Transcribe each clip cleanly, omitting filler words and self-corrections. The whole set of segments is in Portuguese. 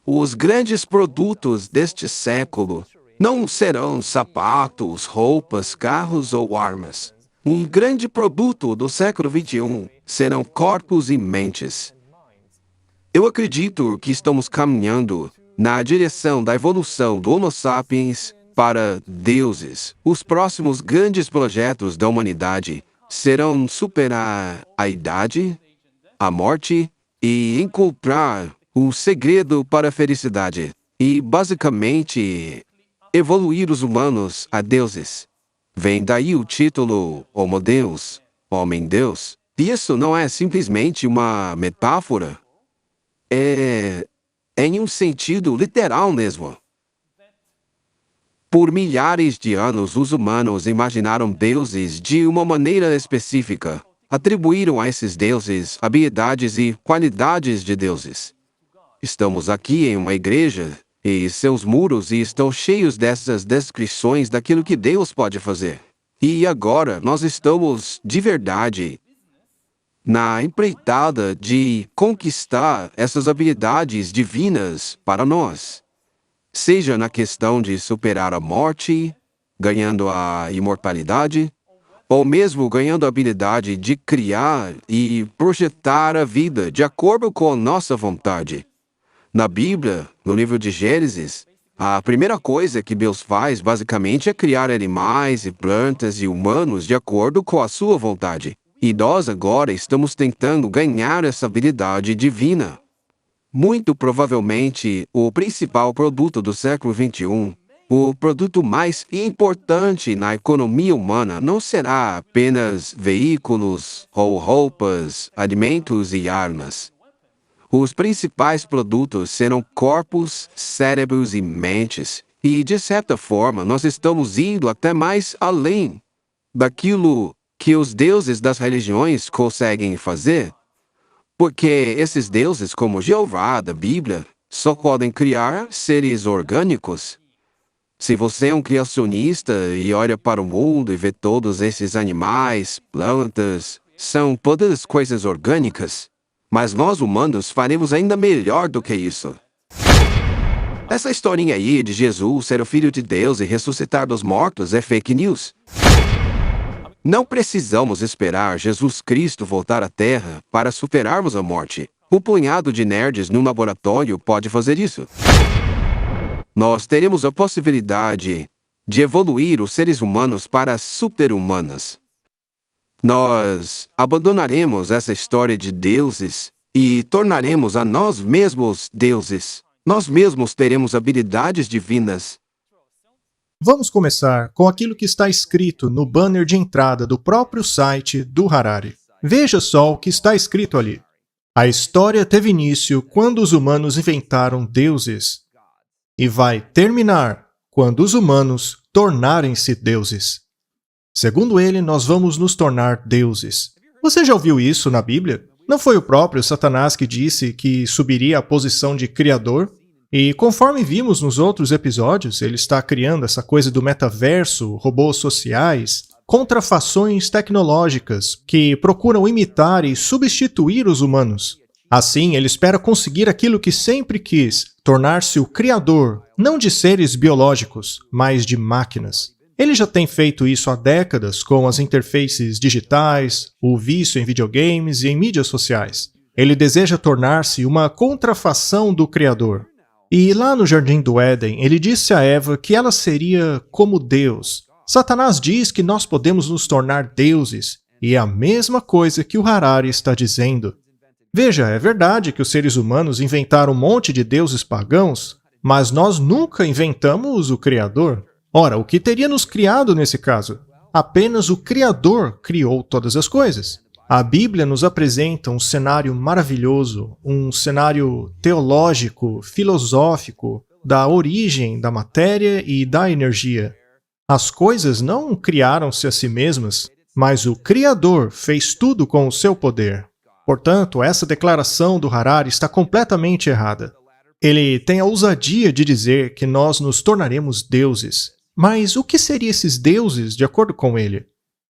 Os grandes produtos deste século não serão sapatos, roupas, carros ou armas. Um grande produto do século XXI serão corpos e mentes. Eu acredito que estamos caminhando na direção da evolução do Homo sapiens para deuses. Os próximos grandes projetos da humanidade serão superar a idade, a morte e encontrar o segredo para a felicidade. E, basicamente, evoluir os humanos a deuses. Vem daí o título Homo Deus, Homem-Deus. E isso não é simplesmente uma metáfora. É em um sentido literal mesmo. Por milhares de anos, os humanos imaginaram deuses de uma maneira específica. Atribuíram a esses deuses habilidades e qualidades de deuses. Estamos aqui em uma igreja e seus muros estão cheios dessas descrições daquilo que Deus pode fazer. E agora nós estamos, de verdade, na empreitada de conquistar essas habilidades divinas para nós. Seja na questão de superar a morte, ganhando a imortalidade, ou mesmo ganhando a habilidade de criar e projetar a vida de acordo com a nossa vontade. Na Bíblia, no livro de Gênesis, a primeira coisa que Deus faz basicamente é criar animais e plantas e humanos de acordo com a sua vontade. E nós agora estamos tentando ganhar essa habilidade divina. Muito provavelmente, o principal produto do século XXI, o produto mais importante na economia humana, não será apenas veículos ou roupas, alimentos e armas. Os principais produtos serão corpos, cérebros e mentes. E, de certa forma, nós estamos indo até mais além daquilo que os deuses das religiões conseguem fazer. Porque esses deuses, como Jeová da Bíblia, só podem criar seres orgânicos. Se você é um criacionista e olha para o mundo e vê todos esses animais, plantas, são todas coisas orgânicas. Mas nós humanos faremos ainda melhor do que isso. Essa historinha aí de Jesus ser o Filho de Deus e ressuscitar dos mortos é fake news. Não precisamos esperar Jesus Cristo voltar à Terra para superarmos a morte. Um punhado de nerds num laboratório pode fazer isso. Nós teremos a possibilidade de evoluir os seres humanos para super-humanas. Nós abandonaremos essa história de deuses e tornaremos a nós mesmos deuses. Nós mesmos teremos habilidades divinas. Vamos começar com aquilo que está escrito no banner de entrada do próprio site do Harari. Veja só o que está escrito ali. A história teve início quando os humanos inventaram deuses e vai terminar quando os humanos tornarem-se deuses. Segundo ele, nós vamos nos tornar deuses. Você já ouviu isso na Bíblia? Não foi o próprio Satanás que disse que subiria à posição de criador? E conforme vimos nos outros episódios, ele está criando essa coisa do metaverso, robôs sociais, contrafações tecnológicas que procuram imitar e substituir os humanos. Assim, ele espera conseguir aquilo que sempre quis, tornar-se o criador, não de seres biológicos, mas de máquinas. Ele já tem feito isso há décadas com as interfaces digitais, o vício em videogames e em mídias sociais. Ele deseja tornar-se uma contrafação do Criador. E lá no Jardim do Éden, ele disse a Eva que ela seria como Deus. Satanás diz que nós podemos nos tornar deuses, e é a mesma coisa que o Harari está dizendo. Veja, é verdade que os seres humanos inventaram um monte de deuses pagãos, mas nós nunca inventamos o Criador. Ora, o que teria nos criado nesse caso? Apenas o Criador criou todas as coisas. A Bíblia nos apresenta um cenário maravilhoso, um cenário teológico, filosófico, da origem da matéria e da energia. As coisas não criaram-se a si mesmas, mas o Criador fez tudo com o seu poder. Portanto, essa declaração do Harari está completamente errada. Ele tem a ousadia de dizer que nós nos tornaremos deuses. Mas o que seriam esses deuses, de acordo com ele?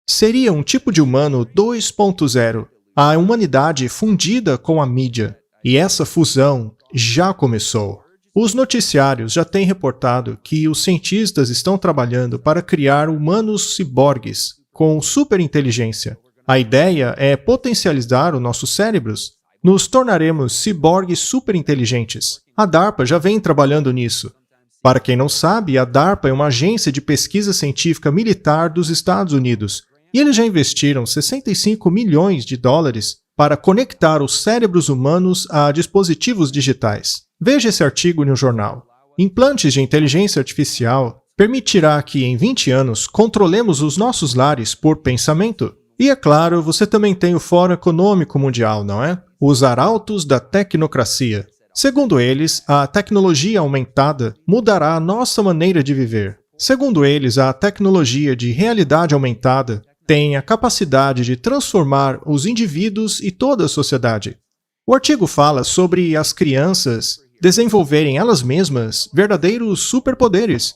Seria um tipo de humano 2.0, a humanidade fundida com a mídia. E essa fusão já começou. Os noticiários já têm reportado que os cientistas estão trabalhando para criar humanos ciborgues com superinteligência. A ideia é potencializar os nossos cérebros. Nos tornaremos ciborgues superinteligentes. A DARPA já vem trabalhando nisso. Para quem não sabe, a DARPA é uma agência de pesquisa científica militar dos Estados Unidos. E eles já investiram 65 milhões de dólares para conectar os cérebros humanos a dispositivos digitais. Veja esse artigo no jornal. Implantes de inteligência artificial permitirá que, em 20 anos, controlemos os nossos lares por pensamento. E, é claro, você também tem o Fórum Econômico Mundial, não é? Os arautos da tecnocracia. Segundo eles, a tecnologia aumentada mudará a nossa maneira de viver. Segundo eles, a tecnologia de realidade aumentada tem a capacidade de transformar os indivíduos e toda a sociedade. O artigo fala sobre as crianças desenvolverem elas mesmas verdadeiros superpoderes.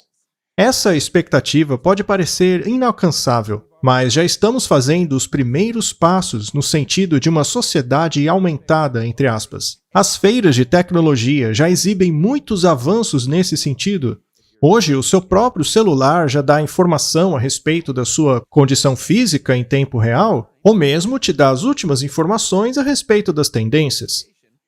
Essa expectativa pode parecer inalcançável, mas já estamos fazendo os primeiros passos no sentido de uma sociedade aumentada, entre aspas. As feiras de tecnologia já exibem muitos avanços nesse sentido. Hoje, o seu próprio celular já dá informação a respeito da sua condição física em tempo real, ou mesmo te dá as últimas informações a respeito das tendências.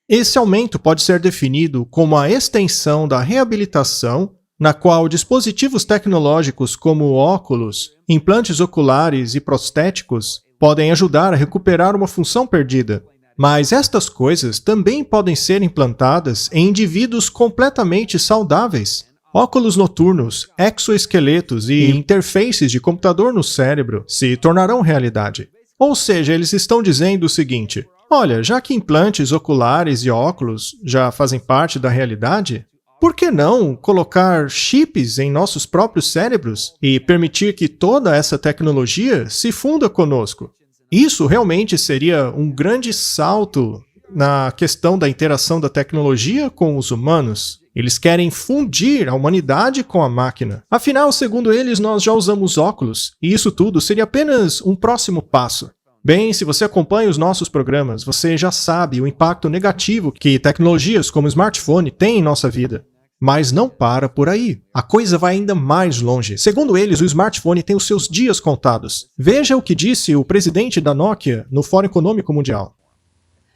Esse aumento pode ser definido como a extensão da reabilitação, na qual dispositivos tecnológicos como óculos, implantes oculares e prostéticos podem ajudar a recuperar uma função perdida. Mas estas coisas também podem ser implantadas em indivíduos completamente saudáveis. Óculos noturnos, exoesqueletos e interfaces de computador no cérebro se tornarão realidade. Ou seja, eles estão dizendo o seguinte: olha, já que implantes oculares e óculos já fazem parte da realidade, por que não colocar chips em nossos próprios cérebros e permitir que toda essa tecnologia se funda conosco? Isso realmente seria um grande salto na questão da interação da tecnologia com os humanos. Eles querem fundir a humanidade com a máquina. Afinal, segundo eles, nós já usamos óculos, e isso tudo seria apenas um próximo passo. Bem, se você acompanha os nossos programas, você já sabe o impacto negativo que tecnologias como o smartphone têm em nossa vida. Mas não para por aí. A coisa vai ainda mais longe. Segundo eles, o smartphone tem os seus dias contados. Veja o que disse o presidente da Nokia no Fórum Econômico Mundial.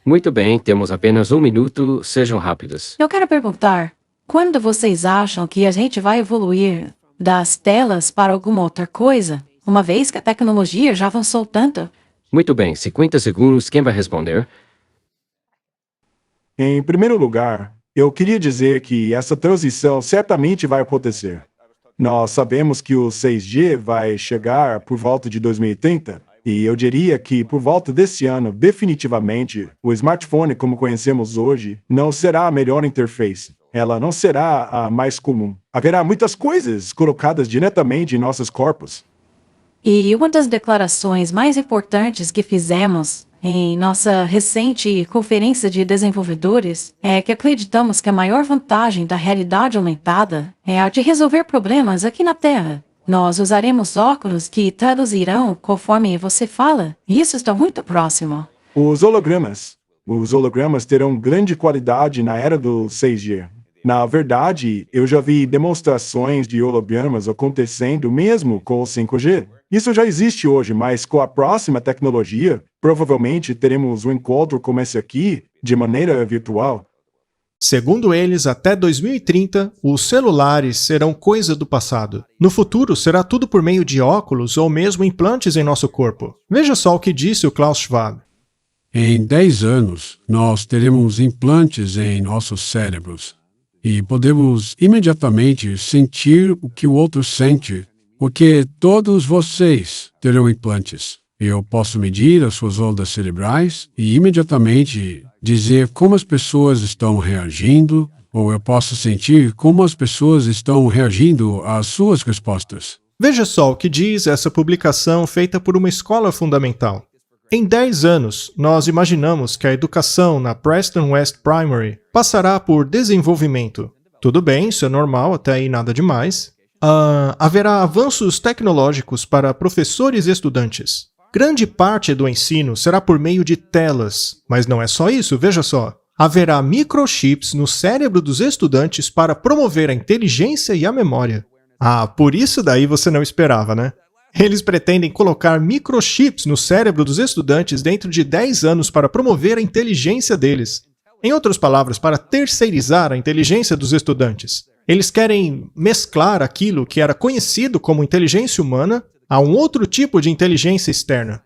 Muito bem, temos apenas um minuto, sejam rápidos. Eu quero perguntar, quando vocês acham que a gente vai evoluir das telas para alguma outra coisa, uma vez que a tecnologia já avançou tanto? Muito bem, 50 segundos, quem vai responder? Em primeiro lugar, eu queria dizer que essa transição certamente vai acontecer. Nós sabemos que o 6G vai chegar por volta de 2030, e eu diria que por volta desse ano, definitivamente, o smartphone como conhecemos hoje não será a melhor interface. Ela não será a mais comum. Haverá muitas coisas colocadas diretamente em nossos corpos. E uma das declarações mais importantes que fizemos em nossa recente conferência de desenvolvedores é que acreditamos que a maior vantagem da realidade aumentada é a de resolver problemas aqui na Terra. Nós usaremos óculos que traduzirão conforme você fala. Isso está muito próximo. Os hologramas terão grande qualidade na era do 6G. Na verdade, eu já vi demonstrações de hologramas acontecendo mesmo com o 5G. Isso já existe hoje, mas com a próxima tecnologia, provavelmente teremos um encontro como esse aqui, de maneira virtual. Segundo eles, até 2030, os celulares serão coisa do passado. No futuro, será tudo por meio de óculos ou mesmo implantes em nosso corpo. Veja só o que disse o Klaus Schwab. Em 10 anos, nós teremos implantes em nossos cérebros e podemos imediatamente sentir o que o outro sente, porque todos vocês terão implantes. Eu posso medir as suas ondas cerebrais e imediatamente dizer como as pessoas estão reagindo, ou eu posso sentir como as pessoas estão reagindo às suas respostas. Veja só o que diz essa publicação feita por uma escola fundamental. Em 10 anos, nós imaginamos que a educação na Preston West Primary passará por desenvolvimento. Tudo bem, isso é normal, até aí nada demais. Haverá avanços tecnológicos para professores e estudantes. Grande parte do ensino será por meio de telas, mas não é só isso, veja só. Haverá microchips no cérebro dos estudantes para promover a inteligência e a memória. Ah, por isso daí você não esperava, né? Eles pretendem colocar microchips no cérebro dos estudantes dentro de 10 anos para promover a inteligência deles. Em outras palavras, para terceirizar a inteligência dos estudantes. Eles querem mesclar aquilo que era conhecido como inteligência humana a um outro tipo de inteligência externa.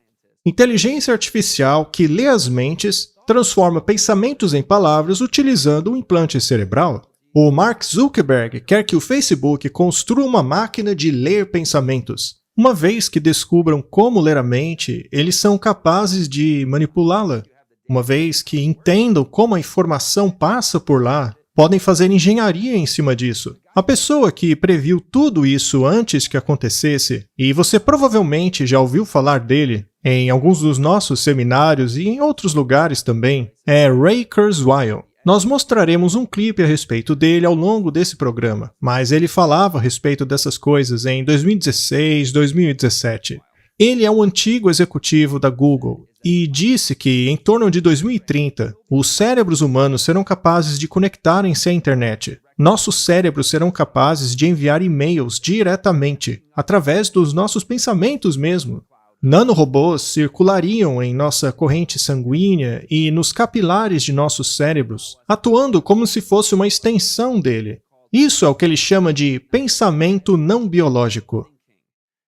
Inteligência artificial que lê as mentes, transforma pensamentos em palavras utilizando um implante cerebral. O Mark Zuckerberg quer que o Facebook construa uma máquina de ler pensamentos. Uma vez que descubram como ler a mente, eles são capazes de manipulá-la. Uma vez que entendam como a informação passa por lá, podem fazer engenharia em cima disso. A pessoa que previu tudo isso antes que acontecesse, e você provavelmente já ouviu falar dele em alguns dos nossos seminários e em outros lugares também, é Ray Kurzweil. Nós mostraremos um clipe a respeito dele ao longo desse programa, mas ele falava a respeito dessas coisas em 2016, 2017. Ele é um antigo executivo da Google e disse que, em torno de 2030, os cérebros humanos serão capazes de conectarem-se à internet. Nossos cérebros serão capazes de enviar e-mails diretamente, através dos nossos pensamentos mesmo. Nanorobôs circulariam em nossa corrente sanguínea e nos capilares de nossos cérebros, atuando como se fosse uma extensão dele. Isso é o que ele chama de pensamento não biológico.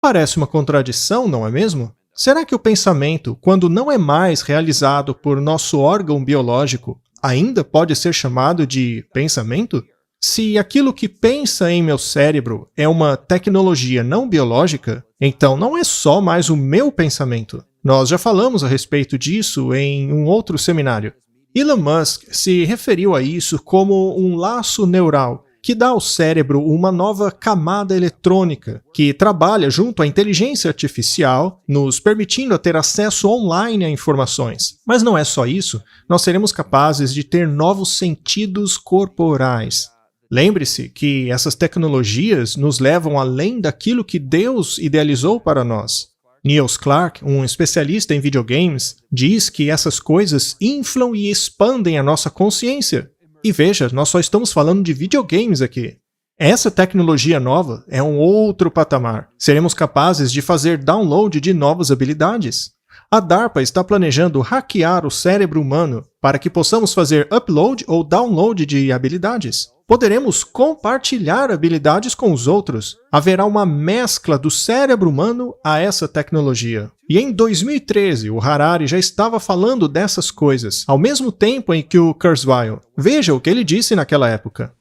Parece uma contradição, não é mesmo? Será que o pensamento, quando não é mais realizado por nosso órgão biológico, ainda pode ser chamado de pensamento? Se aquilo que pensa em meu cérebro é uma tecnologia não biológica, então não é só mais o meu pensamento. Nós já falamos a respeito disso em um outro seminário. Elon Musk se referiu a isso como um laço neural, que dá ao cérebro uma nova camada eletrônica, que trabalha junto à inteligência artificial, nos permitindo ter acesso online a informações. Mas não é só isso, nós seremos capazes de ter novos sentidos corporais. Lembre-se que essas tecnologias nos levam além daquilo que Deus idealizou para nós. Niels Clark, um especialista em videogames, diz que essas coisas inflam e expandem a nossa consciência. E veja, nós só estamos falando de videogames aqui. Essa tecnologia nova é um outro patamar. Seremos capazes de fazer download de novas habilidades. A DARPA está planejando hackear o cérebro humano para que possamos fazer upload ou download de habilidades. Poderemos compartilhar habilidades com os outros. Haverá uma mescla do cérebro humano a essa tecnologia. E em 2013, o Harari já estava falando dessas coisas, ao mesmo tempo em que o Kurzweil. Veja o que ele disse naquela época.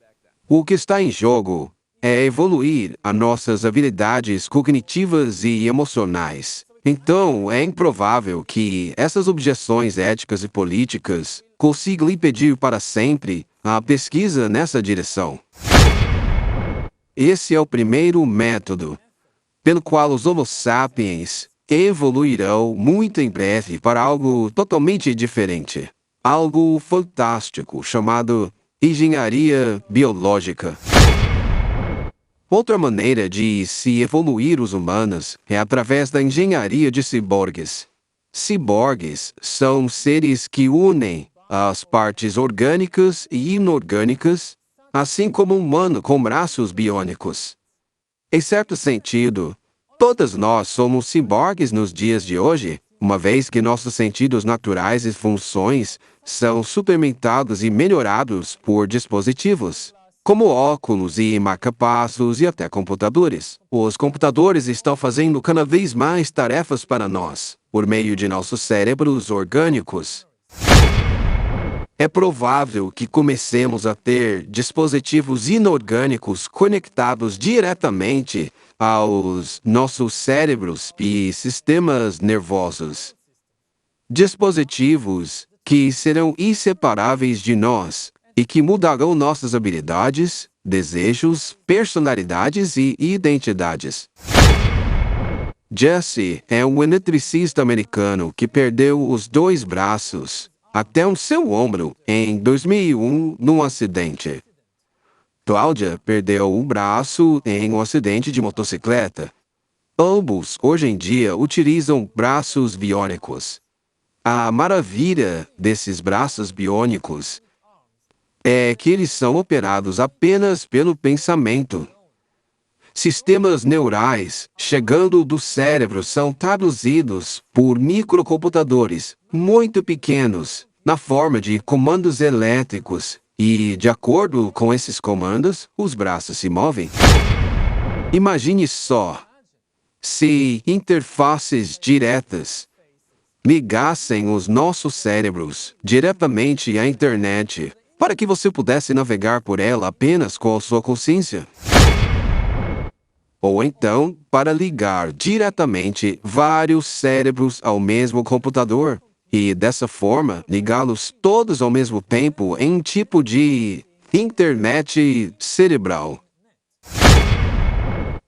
O que está em jogo é evoluir as nossas habilidades cognitivas e emocionais. Então, é improvável que essas objeções éticas e políticas consigam impedir para sempre a pesquisa nessa direção. Esse é o primeiro método pelo qual os Homo sapiens evoluirão muito em breve para algo totalmente diferente. Algo fantástico chamado engenharia biológica. Outra maneira de se evoluir os humanos é através da engenharia de ciborgues. Ciborgues são seres que unem as partes orgânicas e inorgânicas, assim como um humano com braços biônicos. Em certo sentido, todas nós somos ciborgues nos dias de hoje, uma vez que nossos sentidos naturais e funções são suplementados e melhorados por dispositivos, como óculos e marca-passos e até computadores. Os computadores estão fazendo cada vez mais tarefas para nós, por meio de nossos cérebros orgânicos. É provável que comecemos a ter dispositivos inorgânicos conectados diretamente aos nossos cérebros e sistemas nervosos. Dispositivos que serão inseparáveis de nós e que mudarão nossas habilidades, desejos, personalidades e identidades. Jesse é um eletricista americano que perdeu os 2 braços até o seu ombro em 2001 num acidente. Cláudia perdeu um braço em um acidente de motocicleta. Ambos, hoje em dia, utilizam braços biônicos. A maravilha desses braços biônicos é que eles são operados apenas pelo pensamento. Sistemas neurais chegando do cérebro são traduzidos por microcomputadores muito pequenos na forma de comandos elétricos e, de acordo com esses comandos, os braços se movem. Imagine só se interfaces diretas ligassem os nossos cérebros diretamente à internet para que você pudesse navegar por ela apenas com a sua consciência. Ou então, para ligar diretamente vários cérebros ao mesmo computador e, dessa forma, ligá-los todos ao mesmo tempo em um tipo de internet cerebral.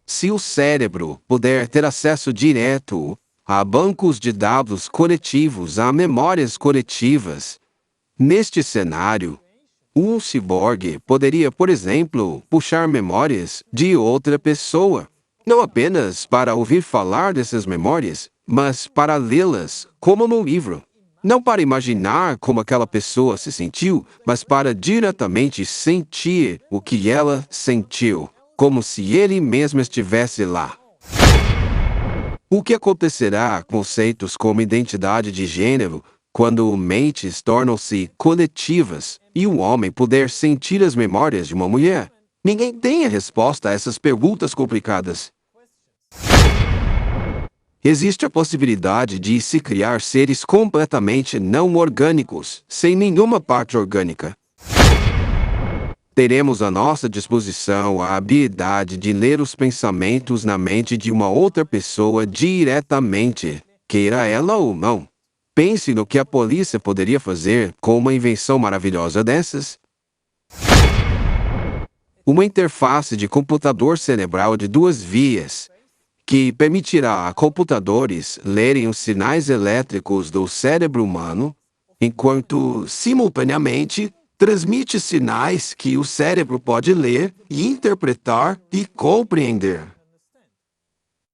Se o cérebro puder ter acesso direto a bancos de dados coletivos, a memórias coletivas, neste cenário, um ciborgue poderia, por exemplo, puxar memórias de outra pessoa, não apenas para ouvir falar dessas memórias, mas para lê-las como no livro. Não para imaginar como aquela pessoa se sentiu, mas para diretamente sentir o que ela sentiu, como se ele mesmo estivesse lá. O que acontecerá com conceitos como identidade de gênero quando mentes tornam-se coletivas e um homem puder sentir as memórias de uma mulher? Ninguém tem a resposta a essas perguntas complicadas. Existe a possibilidade de se criar seres completamente não orgânicos, sem nenhuma parte orgânica. Teremos à nossa disposição a habilidade de ler os pensamentos na mente de uma outra pessoa diretamente, queira ela ou não. Pense no que a polícia poderia fazer com uma invenção maravilhosa dessas. Uma interface de computador cerebral de 2 vias, que permitirá a computadores lerem os sinais elétricos do cérebro humano, enquanto, simultaneamente, transmite sinais que o cérebro pode ler, interpretar e compreender.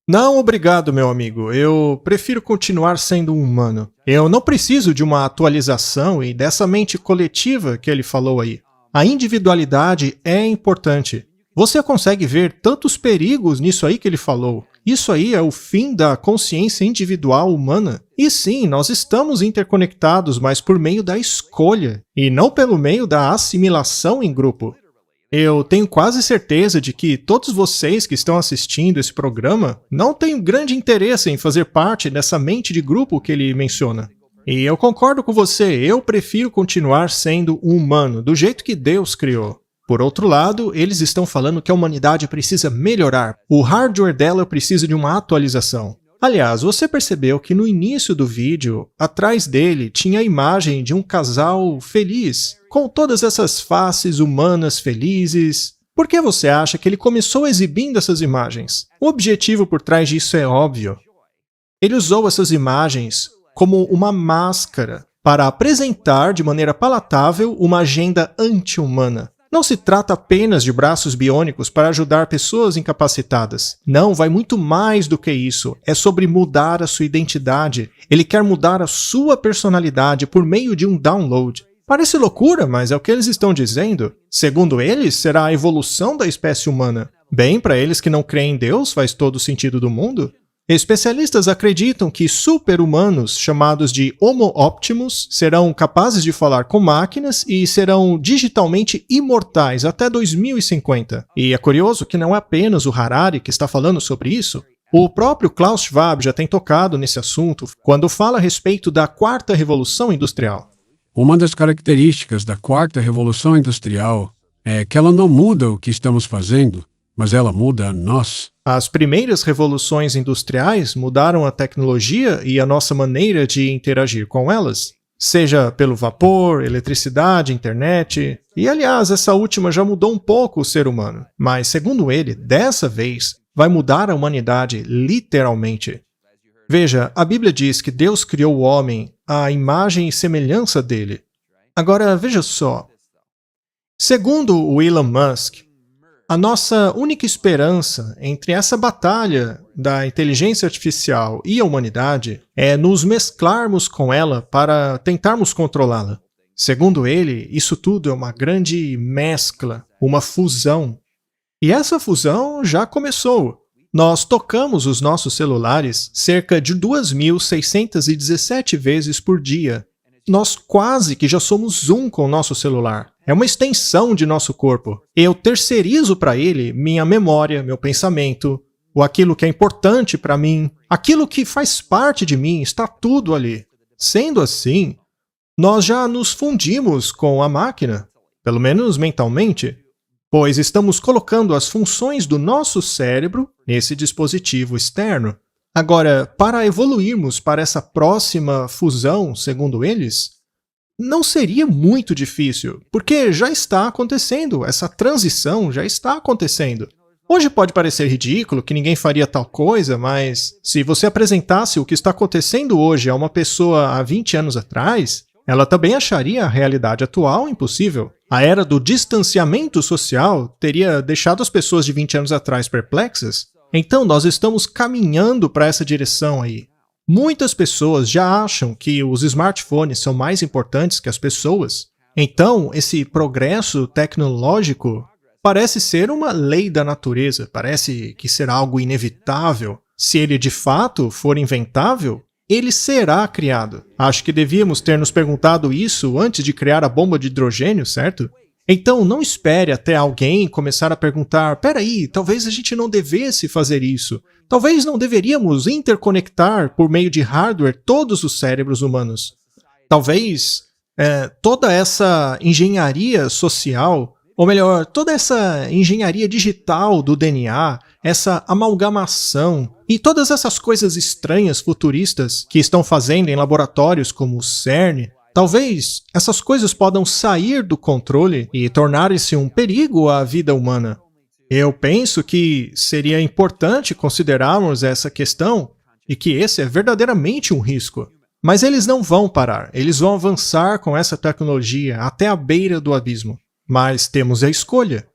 Não, obrigado, meu amigo. Eu prefiro continuar sendo um humano. Eu não preciso de uma atualização e dessa mente coletiva que ele falou aí. A individualidade é importante. Você consegue ver tantos perigos nisso aí que ele falou. Isso aí é o fim da consciência individual humana. E sim, nós estamos interconectados, mas por meio da escolha, e não pelo meio da assimilação em grupo. Eu tenho quase certeza de que todos vocês que estão assistindo esse programa não têm grande interesse em fazer parte dessa mente de grupo que ele menciona. E eu concordo com você, eu prefiro continuar sendo um humano, do jeito que Deus criou. Por outro lado, eles estão falando que a humanidade precisa melhorar, o hardware dela precisa de uma atualização. Aliás, você percebeu que no início do vídeo, atrás dele tinha a imagem de um casal feliz, com todas essas faces humanas felizes. Por que você acha que ele começou exibindo essas imagens? O objetivo por trás disso é óbvio. Ele usou essas imagens como uma máscara para apresentar de maneira palatável uma agenda anti-humana. Não se trata apenas de braços biônicos para ajudar pessoas incapacitadas. Não, vai muito mais do que isso. É sobre mudar a sua identidade. Ele quer mudar a sua personalidade por meio de um download. Parece loucura, mas é o que eles estão dizendo. Segundo eles, será a evolução da espécie humana. Bem, para eles que não creem em Deus, faz todo o sentido do mundo. Especialistas acreditam que super-humanos, chamados de Homo Optimus, serão capazes de falar com máquinas e serão digitalmente imortais até 2050. E é curioso que não é apenas o Harari que está falando sobre isso. O próprio Klaus Schwab já tem tocado nesse assunto quando fala a respeito da quarta revolução industrial. Uma das características da quarta revolução industrial é que ela não muda o que estamos fazendo, mas ela muda a nós. As primeiras revoluções industriais mudaram a tecnologia e a nossa maneira de interagir com elas, seja pelo vapor, eletricidade, internet. E, aliás, essa última já mudou um pouco o ser humano. Mas, segundo ele, dessa vez, vai mudar a humanidade literalmente. Veja, a Bíblia diz que Deus criou o homem à imagem e semelhança dele. Agora, veja só. Segundo o Elon Musk, a nossa única esperança entre essa batalha da inteligência artificial e a humanidade é nos mesclarmos com ela para tentarmos controlá-la. Segundo ele, isso tudo é uma grande mescla, uma fusão. E essa fusão já começou. Nós tocamos os nossos celulares cerca de 2.617 vezes por dia. Nós quase que já somos um com o nosso celular. É uma extensão de nosso corpo. Eu terceirizo para ele minha memória, meu pensamento, ou aquilo que é importante para mim, aquilo que faz parte de mim, está tudo ali. Sendo assim, nós já nos fundimos com a máquina, pelo menos mentalmente, pois estamos colocando as funções do nosso cérebro nesse dispositivo externo. Agora, para evoluirmos para essa próxima fusão, segundo eles, não seria muito difícil, porque já está acontecendo, essa transição já está acontecendo. Hoje pode parecer ridículo que ninguém faria tal coisa, mas se você apresentasse o que está acontecendo hoje a uma pessoa há 20 anos atrás, ela também acharia a realidade atual impossível. A era do distanciamento social teria deixado as pessoas de 20 anos atrás perplexas. Então nós estamos caminhando para essa direção aí. Muitas pessoas já acham que os smartphones são mais importantes que as pessoas. Então, esse progresso tecnológico parece ser uma lei da natureza, parece que será algo inevitável. Se ele de fato for inventável, ele será criado. Acho que devíamos ter nos perguntado isso antes de criar a bomba de hidrogênio, certo? Então não espere até alguém começar a perguntar, peraí, talvez a gente não devesse fazer isso. Talvez não deveríamos interconectar por meio de hardware todos os cérebros humanos. Talvez toda essa engenharia social, ou melhor, toda essa engenharia digital do DNA, essa amalgamação e todas essas coisas estranhas futuristas que estão fazendo em laboratórios como o CERN, talvez essas coisas possam sair do controle e tornarem-se um perigo à vida humana. Eu penso que seria importante considerarmos essa questão e que esse é verdadeiramente um risco. Mas eles não vão parar, eles vão avançar com essa tecnologia até a beira do abismo. Mas temos a escolha.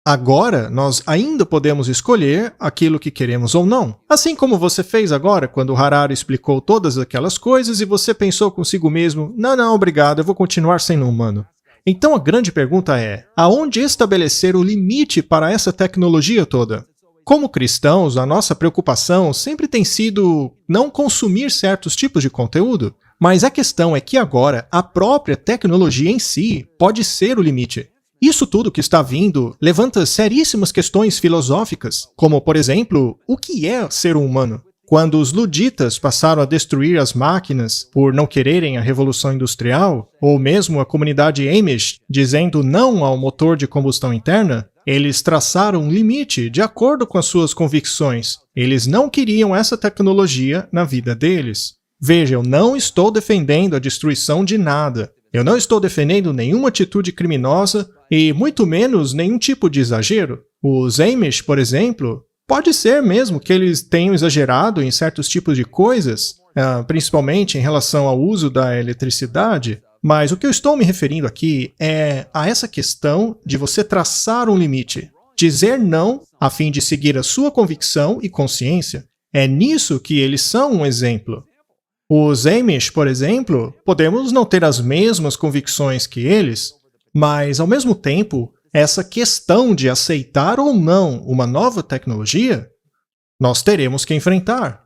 Agora, nós ainda podemos escolher aquilo que queremos ou não. Assim como você fez agora, quando o Harari explicou todas aquelas coisas e você pensou consigo mesmo, não, obrigado, eu vou continuar sendo humano. Então a grande pergunta é, aonde estabelecer o limite para essa tecnologia toda? Como cristãos, a nossa preocupação sempre tem sido não consumir certos tipos de conteúdo, mas a questão é que agora a própria tecnologia em si pode ser o limite. Isso tudo que está vindo levanta seríssimas questões filosóficas, como, por exemplo, o que é ser um humano? Quando os luditas passaram a destruir as máquinas por não quererem a revolução industrial, ou mesmo a comunidade Amish dizendo não ao motor de combustão interna, eles traçaram um limite de acordo com as suas convicções. Eles não queriam essa tecnologia na vida deles. Veja, eu não estou defendendo a destruição de nada. Eu não estou defendendo nenhuma atitude criminosa e muito menos nenhum tipo de exagero. Os Amish, por exemplo, pode ser mesmo que eles tenham exagerado em certos tipos de coisas, principalmente em relação ao uso da eletricidade, mas o que eu estou me referindo aqui é a essa questão de você traçar um limite, dizer não a fim de seguir a sua convicção e consciência. É nisso que eles são um exemplo. Os Amish, por exemplo, podemos não ter as mesmas convicções que eles, mas, ao mesmo tempo, essa questão de aceitar ou não uma nova tecnologia, nós teremos que enfrentar.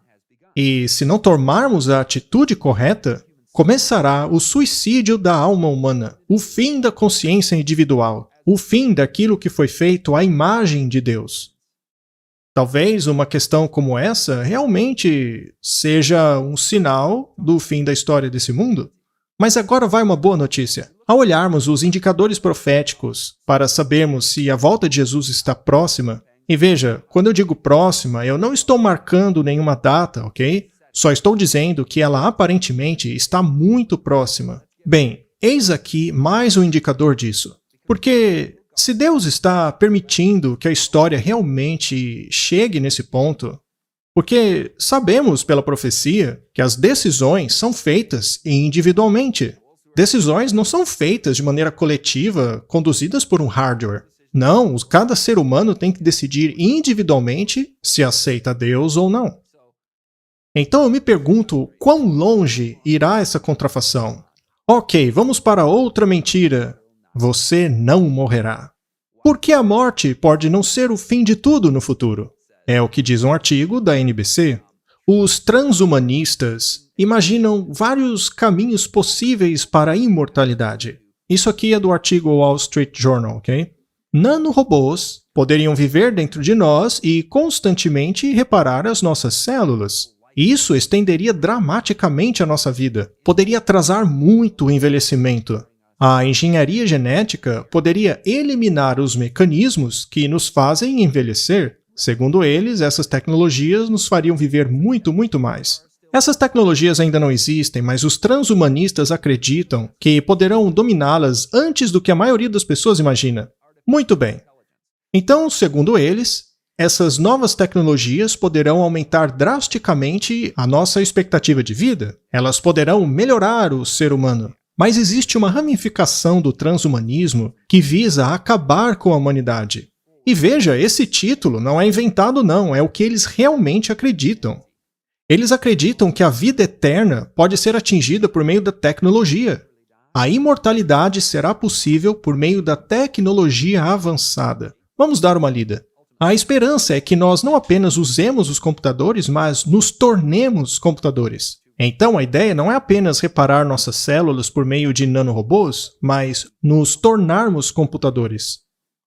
E, se não tomarmos a atitude correta, começará o suicídio da alma humana, o fim da consciência individual, o fim daquilo que foi feito à imagem de Deus. Talvez uma questão como essa realmente seja um sinal do fim da história desse mundo. Mas agora vai uma boa notícia. Ao olharmos os indicadores proféticos para sabermos se a volta de Jesus está próxima, e veja, quando eu digo próxima, eu não estou marcando nenhuma data, ok? Só estou dizendo que ela aparentemente está muito próxima. Bem, eis aqui mais um indicador disso. Porque se Deus está permitindo que a história realmente chegue nesse ponto, porque sabemos pela profecia que as decisões são feitas individualmente. Decisões não são feitas de maneira coletiva, conduzidas por um hardware. Não, cada ser humano tem que decidir individualmente se aceita Deus ou não. Então eu me pergunto, quão longe irá essa contrafação? Ok, vamos para outra mentira. Você não morrerá. Porque a morte pode não ser o fim de tudo no futuro. É o que diz um artigo da NBC. Os transhumanistas imaginam vários caminhos possíveis para a imortalidade. Isso aqui é do artigo Wall Street Journal, ok? Nanorobôs poderiam viver dentro de nós e constantemente reparar as nossas células. Isso estenderia dramaticamente a nossa vida. Poderia atrasar muito o envelhecimento. A engenharia genética poderia eliminar os mecanismos que nos fazem envelhecer. Segundo eles, essas tecnologias nos fariam viver muito, muito mais. Essas tecnologias ainda não existem, mas os transhumanistas acreditam que poderão dominá-las antes do que a maioria das pessoas imagina. Muito bem. Então, segundo eles, essas novas tecnologias poderão aumentar drasticamente a nossa expectativa de vida. Elas poderão melhorar o ser humano. Mas existe uma ramificação do transhumanismo que visa acabar com a humanidade. E veja, esse título não é inventado não, é o que eles realmente acreditam. Eles acreditam que a vida eterna pode ser atingida por meio da tecnologia. A imortalidade será possível por meio da tecnologia avançada. Vamos dar uma lida. A esperança é que nós não apenas usemos os computadores, mas nos tornemos computadores. Então, a ideia não é apenas reparar nossas células por meio de nanorobôs, mas nos tornarmos computadores.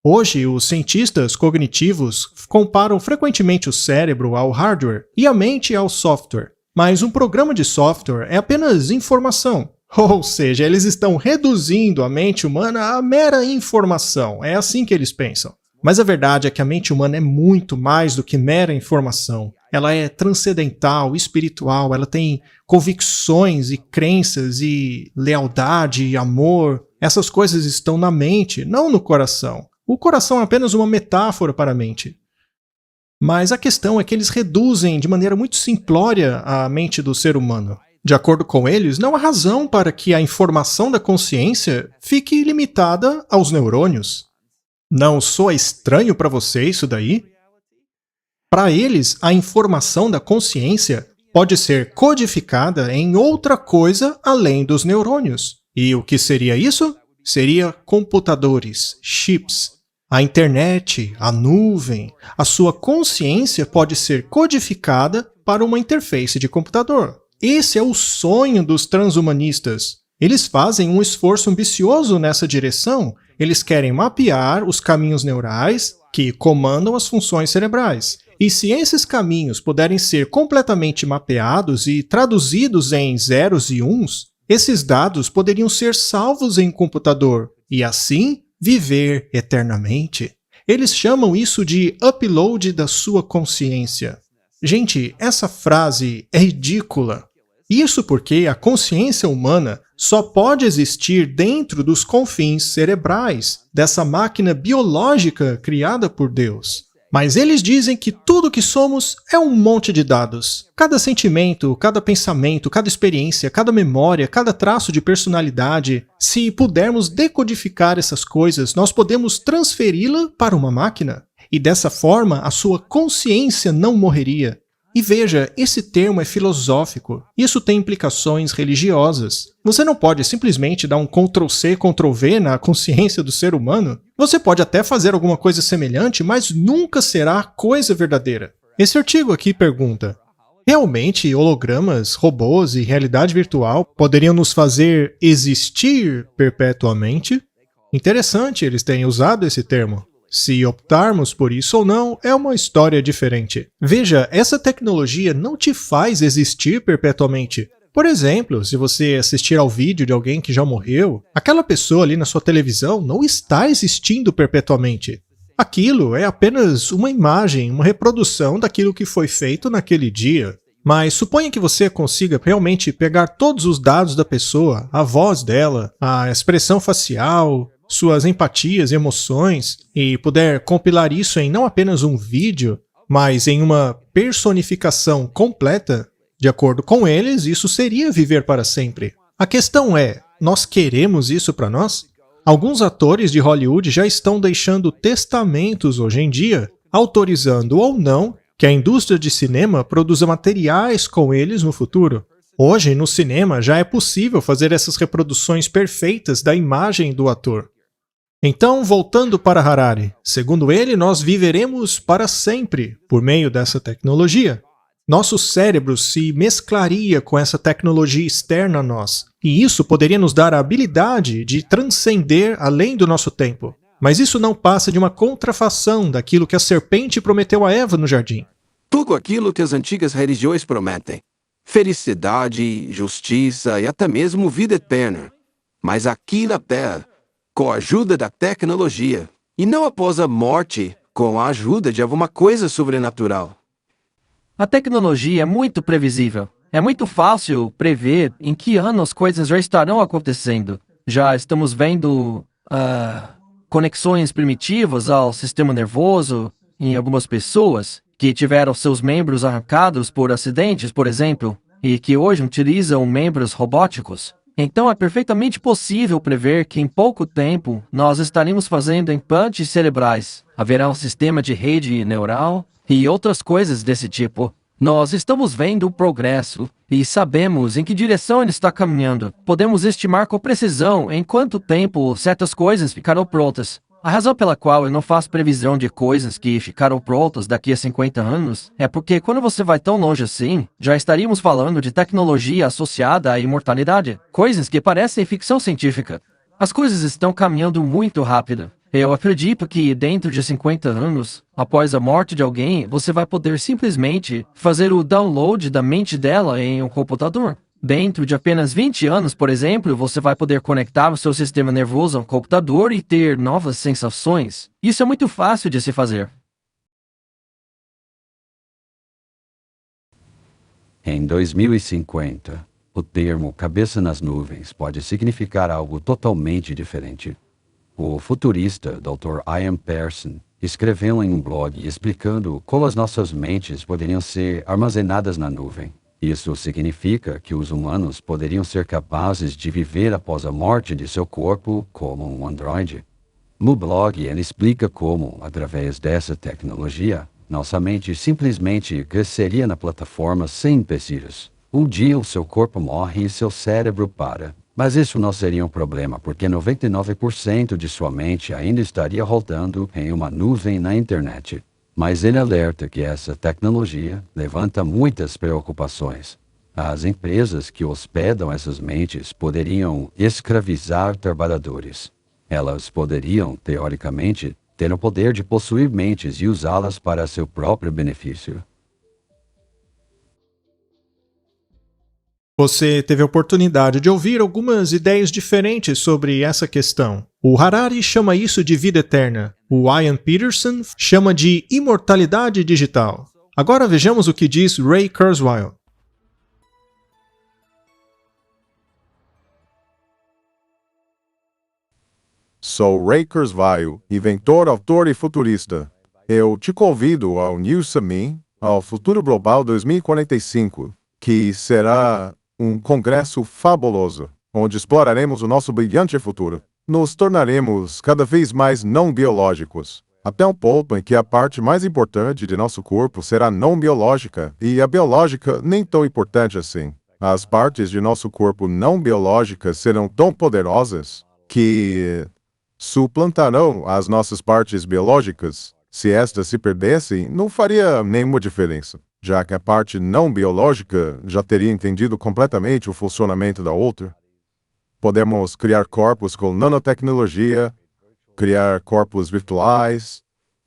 Hoje, os cientistas cognitivos comparam frequentemente o cérebro ao hardware e a mente ao software. Mas um programa de software é apenas informação. Ou seja, eles estão reduzindo a mente humana a mera informação. É assim que eles pensam. Mas a verdade é que a mente humana é muito mais do que mera informação. Ela é transcendental, espiritual, ela tem convicções e crenças e lealdade e amor. Essas coisas estão na mente, não no coração. O coração é apenas uma metáfora para a mente. Mas a questão é que eles reduzem de maneira muito simplória a mente do ser humano. De acordo com eles, não há razão para que a informação da consciência fique limitada aos neurônios. Não soa estranho para você isso daí? Para eles, a informação da consciência pode ser codificada em outra coisa além dos neurônios. E o que seria isso? Seria computadores, chips. A internet, a nuvem, a sua consciência pode ser codificada para uma interface de computador. Esse é o sonho dos transhumanistas. Eles fazem um esforço ambicioso nessa direção. Eles querem mapear os caminhos neurais que comandam as funções cerebrais. E se esses caminhos puderem ser completamente mapeados e traduzidos em zeros e uns, esses dados poderiam ser salvos em um computador e assim viver eternamente. Eles chamam isso de upload da sua consciência. Gente, essa frase é ridícula. Isso porque a consciência humana só pode existir dentro dos confins cerebrais dessa máquina biológica criada por Deus. Mas eles dizem que tudo que somos é um monte de dados. Cada sentimento, cada pensamento, cada experiência, cada memória, cada traço de personalidade. Se pudermos decodificar essas coisas, nós podemos transferi-la para uma máquina. E dessa forma, a sua consciência não morreria. E veja, esse termo é filosófico. Isso tem implicações religiosas. Você não pode simplesmente dar um Ctrl+C, Ctrl+V na consciência do ser humano. Você pode até fazer alguma coisa semelhante, mas nunca será coisa verdadeira. Esse artigo aqui pergunta: realmente hologramas, robôs e realidade virtual poderiam nos fazer existir perpetuamente? Interessante eles terem usado esse termo. Se optarmos por isso ou não, é uma história diferente. Veja, essa tecnologia não te faz existir perpetuamente. Por exemplo, se você assistir ao vídeo de alguém que já morreu, aquela pessoa ali na sua televisão não está existindo perpetuamente. Aquilo é apenas uma imagem, uma reprodução daquilo que foi feito naquele dia. Mas suponha que você consiga realmente pegar todos os dados da pessoa, a voz dela, a expressão facial, suas empatias e emoções, e puder compilar isso em não apenas um vídeo, mas em uma personificação completa. De acordo com eles, isso seria viver para sempre. A questão é, nós queremos isso para nós? Alguns atores de Hollywood já estão deixando testamentos hoje em dia, autorizando ou não que a indústria de cinema produza materiais com eles no futuro. Hoje, no cinema, já é possível fazer essas reproduções perfeitas da imagem do ator. Então, voltando para Harari, segundo ele, nós viveremos para sempre por meio dessa tecnologia. Nosso cérebro se mesclaria com essa tecnologia externa a nós, e isso poderia nos dar a habilidade de transcender além do nosso tempo. Mas isso não passa de uma contrafação daquilo que a serpente prometeu a Eva no jardim. Tudo aquilo que as antigas religiões prometem. Felicidade, justiça e até mesmo vida eterna. Mas aqui na Terra, com a ajuda da tecnologia, e não após a morte, com a ajuda de alguma coisa sobrenatural. A tecnologia é muito previsível. É muito fácil prever em que ano as coisas já estarão acontecendo. Já estamos vendo conexões primitivas ao sistema nervoso em algumas pessoas que tiveram seus membros arrancados por acidentes, por exemplo, e que hoje utilizam membros robóticos. Então é perfeitamente possível prever que em pouco tempo nós estaremos fazendo implantes cerebrais. Haverá um sistema de rede neural e outras coisas desse tipo. Nós estamos vendo o progresso e sabemos em que direção ele está caminhando. Podemos estimar com precisão em quanto tempo certas coisas ficarão prontas. A razão pela qual eu não faço previsão de coisas que ficarão prontas daqui a 50 anos é porque quando você vai tão longe assim, já estaríamos falando de tecnologia associada à imortalidade, coisas que parecem ficção científica. As coisas estão caminhando muito rápido. Eu acredito que dentro de 50 anos, após a morte de alguém, você vai poder simplesmente fazer o download da mente dela em um computador. Dentro de apenas 20 anos, por exemplo, você vai poder conectar o seu sistema nervoso a um computador e ter novas sensações. Isso é muito fácil de se fazer. Em 2050, o termo cabeça nas nuvens pode significar algo totalmente diferente. O futurista Dr. Ian Pearson escreveu em um blog explicando como as nossas mentes poderiam ser armazenadas na nuvem. Isso significa que os humanos poderiam ser capazes de viver após a morte de seu corpo como um androide. No blog, ele explica como, através dessa tecnologia, nossa mente simplesmente cresceria na plataforma sem empecilhos. Um dia o seu corpo morre e seu cérebro para. Mas isso não seria um problema, porque 99% de sua mente ainda estaria rodando em uma nuvem na internet. Mas ele alerta que essa tecnologia levanta muitas preocupações. As empresas que hospedam essas mentes poderiam escravizar trabalhadores. Elas poderiam, teoricamente, ter o poder de possuir mentes e usá-las para seu próprio benefício. Você teve a oportunidade de ouvir algumas ideias diferentes sobre essa questão. O Harari chama isso de vida eterna. O Ian Peterson chama de imortalidade digital. Agora vejamos o que diz Ray Kurzweil. Sou Ray Kurzweil, inventor, autor e futurista. Eu te convido ao New Summit, ao Futuro Global 2045, que será um congresso fabuloso, onde exploraremos o nosso brilhante futuro. Nos tornaremos cada vez mais não biológicos, até um ponto em que a parte mais importante de nosso corpo será não biológica e a biológica nem tão importante assim. As partes de nosso corpo não biológicas serão tão poderosas que suplantarão as nossas partes biológicas. Se estas se perdessem, não faria nenhuma diferença, já que a parte não biológica já teria entendido completamente o funcionamento da outra. Podemos criar corpos com nanotecnologia, criar corpos virtuais,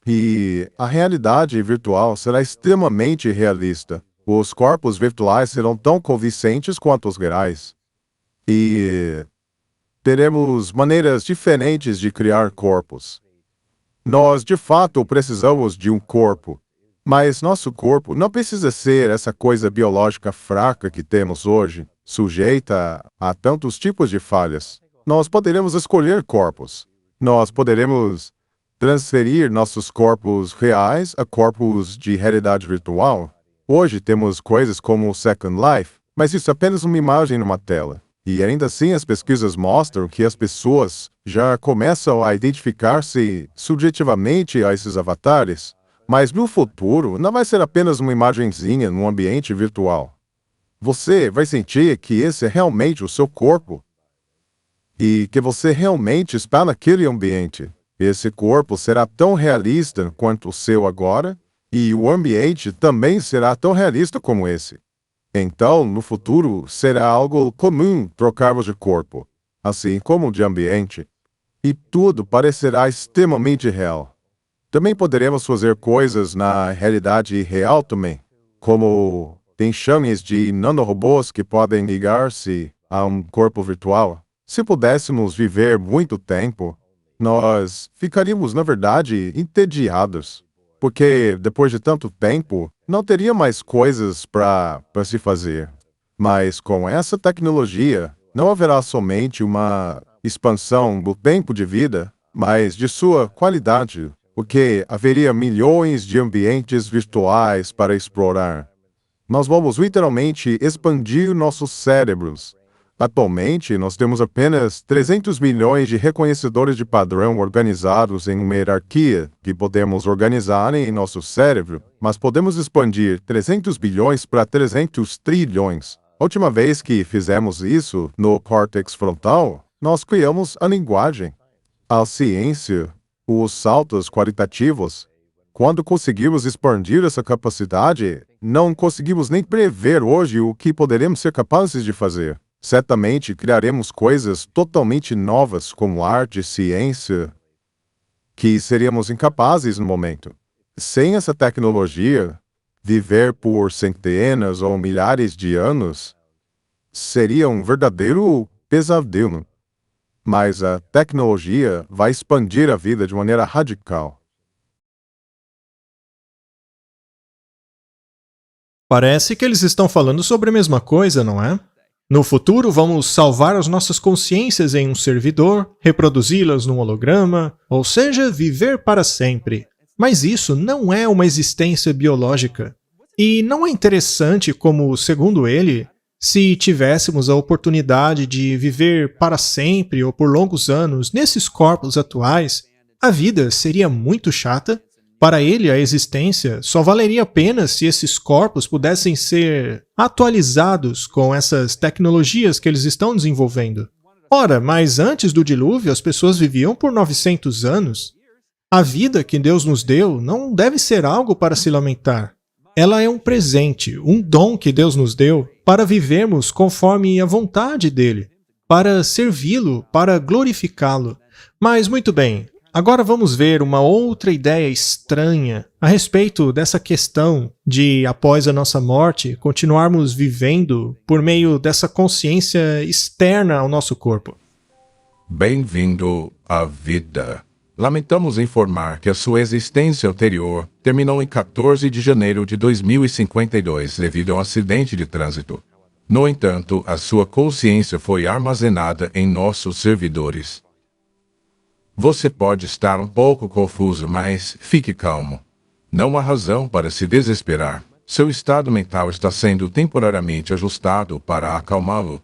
e a realidade virtual será extremamente realista. Os corpos virtuais serão tão convincentes quanto os reais. E teremos maneiras diferentes de criar corpos. Nós, de fato, precisamos de um corpo. Mas nosso corpo não precisa ser essa coisa biológica fraca que temos hoje, sujeita a tantos tipos de falhas. Nós poderemos escolher corpos. Nós poderemos transferir nossos corpos reais a corpos de realidade virtual. Hoje temos coisas como o Second Life, mas isso é apenas uma imagem numa tela. E ainda assim as pesquisas mostram que as pessoas já começam a identificar-se subjetivamente a esses avatares. Mas no futuro, não vai ser apenas uma imagenzinha num ambiente virtual. você vai sentir que esse é realmente o seu corpo e que você realmente está naquele ambiente. Esse corpo será tão realista quanto o seu agora, e o ambiente também será tão realista como esse. Então, no futuro, será algo comum trocarmos de corpo, assim como de ambiente, e tudo parecerá extremamente real. Também poderemos fazer coisas na realidade real também, como enxames de nanorobôs que podem ligar-se a um corpo virtual. Se pudéssemos viver muito tempo, nós ficaríamos, na verdade, entediados, porque depois de tanto tempo, não teria mais coisas para se fazer. Mas com essa tecnologia, não haverá somente uma expansão do tempo de vida, mas de sua qualidade, porque haveria milhões de ambientes virtuais para explorar. Nós vamos literalmente expandir nossos cérebros. Atualmente, nós temos apenas 300 milhões de reconhecedores de padrão organizados em uma hierarquia que podemos organizar em nosso cérebro, mas podemos expandir 300 bilhões para 300 trilhões. A última vez que fizemos isso no córtex frontal, nós criamos a linguagem, a ciência, os saltos qualitativos. Quando conseguimos expandir essa capacidade, não conseguimos nem prever hoje o que poderemos ser capazes de fazer. Certamente criaremos coisas totalmente novas como arte e ciência que seríamos incapazes no momento. Sem essa tecnologia, viver por centenas ou milhares de anos seria um verdadeiro pesadelo. Mas a tecnologia vai expandir a vida de maneira radical. Parece que eles estão falando sobre a mesma coisa, não é? No futuro, vamos salvar as nossas consciências em um servidor, reproduzi-las num holograma, ou seja, viver para sempre. Mas isso não é uma existência biológica. E não é interessante como, segundo ele, se tivéssemos a oportunidade de viver para sempre ou por longos anos nesses corpos atuais, a vida seria muito chata. Para ele, a existência só valeria a pena se esses corpos pudessem ser atualizados com essas tecnologias que eles estão desenvolvendo. Ora, mas antes do dilúvio, as pessoas viviam por 900 anos. A vida que Deus nos deu não deve ser algo para se lamentar. Ela é um presente, um dom que Deus nos deu para vivermos conforme a vontade dele, para servi-lo, para glorificá-lo. Mas muito bem. Agora vamos ver uma outra ideia estranha a respeito dessa questão de, após a nossa morte, continuarmos vivendo por meio dessa consciência externa ao nosso corpo. Bem-vindo à vida. Lamentamos informar que a sua existência anterior terminou em 14 de janeiro de 2052 devido a um acidente de trânsito. No entanto, a sua consciência foi armazenada em nossos servidores. Você pode estar um pouco confuso, mas fique calmo. Não há razão para se desesperar. Seu estado mental está sendo temporariamente ajustado para acalmá-lo.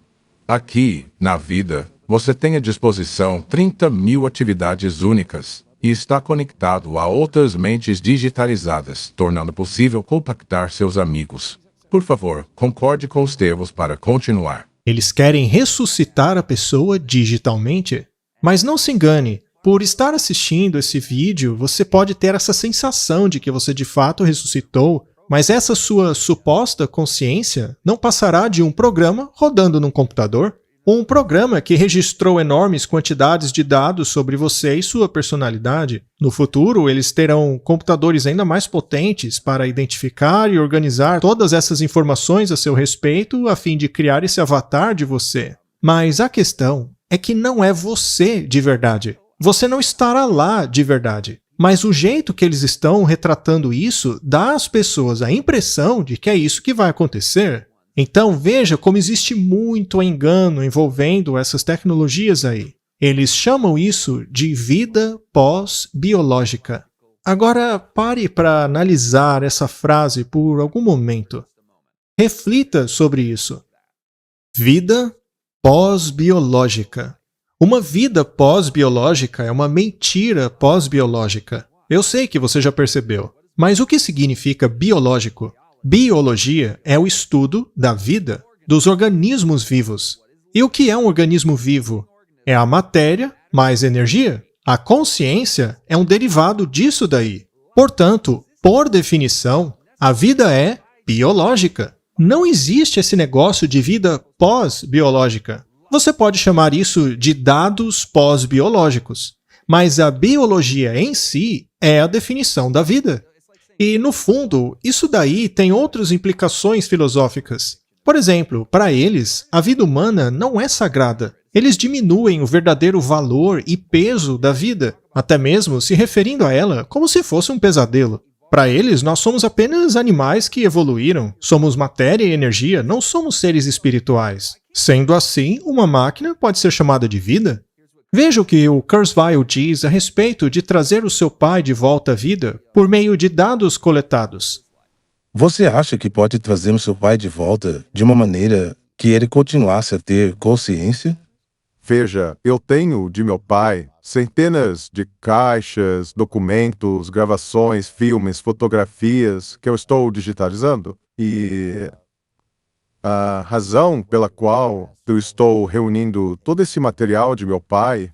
Aqui, na vida, você tem à disposição 30 mil atividades únicas e está conectado a outras mentes digitalizadas, tornando possível contactar seus amigos. Por favor, concorde com os termos para continuar. Eles querem ressuscitar a pessoa digitalmente? Mas não se engane. Por estar assistindo esse vídeo, você pode ter essa sensação de que você de fato ressuscitou, mas essa sua suposta consciência não passará de um programa rodando num computador, ou um programa que registrou enormes quantidades de dados sobre você e sua personalidade. No futuro, eles terão computadores ainda mais potentes para identificar e organizar todas essas informações a seu respeito a fim de criar esse avatar de você. Mas a questão é que não é você de verdade. Você não estará lá de verdade. Mas o jeito que eles estão retratando isso dá às pessoas a impressão de que é isso que vai acontecer. Então veja como existe muito engano envolvendo essas tecnologias aí. Eles chamam isso de vida pós-biológica. Agora pare para analisar essa frase por algum momento. Reflita sobre isso. Vida pós-biológica. Uma vida pós-biológica é uma mentira pós-biológica. Eu sei que você já percebeu. Mas o que significa biológico? Biologia é o estudo da vida, dos organismos vivos. E o que é um organismo vivo? É a matéria mais energia. A consciência é um derivado disso daí. Portanto, por definição, a vida é biológica. Não existe esse negócio de vida pós-biológica. Você pode chamar isso de dados pós-biológicos, mas a biologia em si é a definição da vida. E, no fundo, isso daí tem outras implicações filosóficas. Por exemplo, para eles, a vida humana não é sagrada. Eles diminuem o verdadeiro valor e peso da vida, até mesmo se referindo a ela como se fosse um pesadelo. Para eles, nós somos apenas animais que evoluíram. Somos matéria e energia, não somos seres espirituais. Sendo assim, uma máquina pode ser chamada de vida? Veja o que o Kurzweil diz a respeito de trazer o seu pai de volta à vida por meio de dados coletados. Você acha que pode trazer o seu pai de volta de uma maneira que ele continuasse a ter consciência? Veja, eu tenho de meu pai centenas de caixas, documentos, gravações, filmes, fotografias que eu estou digitalizando. E a razão pela qual eu estou reunindo todo esse material de meu pai,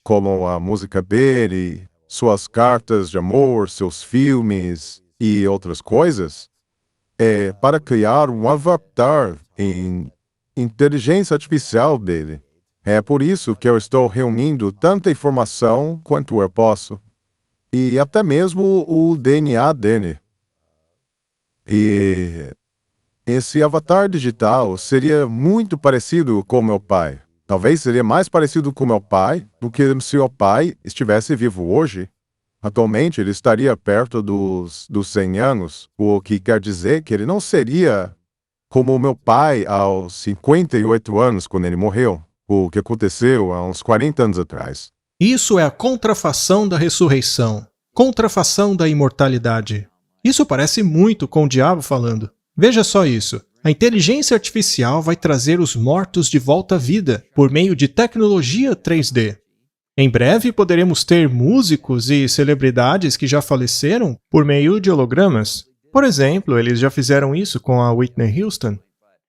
como a música dele, suas cartas de amor, seus filmes e outras coisas, é para criar um avatar em inteligência artificial dele. É por isso que eu estou reunindo tanta informação quanto eu posso. E até mesmo o DNA dele. E esse avatar digital seria muito parecido com meu pai. Talvez seria mais parecido com meu pai do que se meu pai estivesse vivo hoje. Atualmente ele estaria perto dos 100 anos, o que quer dizer que ele não seria como o meu pai aos 58 anos quando ele morreu. O que aconteceu há uns 40 anos atrás. Isso é a contrafação da ressurreição, contrafação da imortalidade. Isso parece muito com o diabo falando. Veja só isso. A inteligência artificial vai trazer os mortos de volta à vida por meio de tecnologia 3D. Em breve poderemos ter músicos e celebridades que já faleceram por meio de hologramas. Por exemplo, eles já fizeram isso com a Whitney Houston.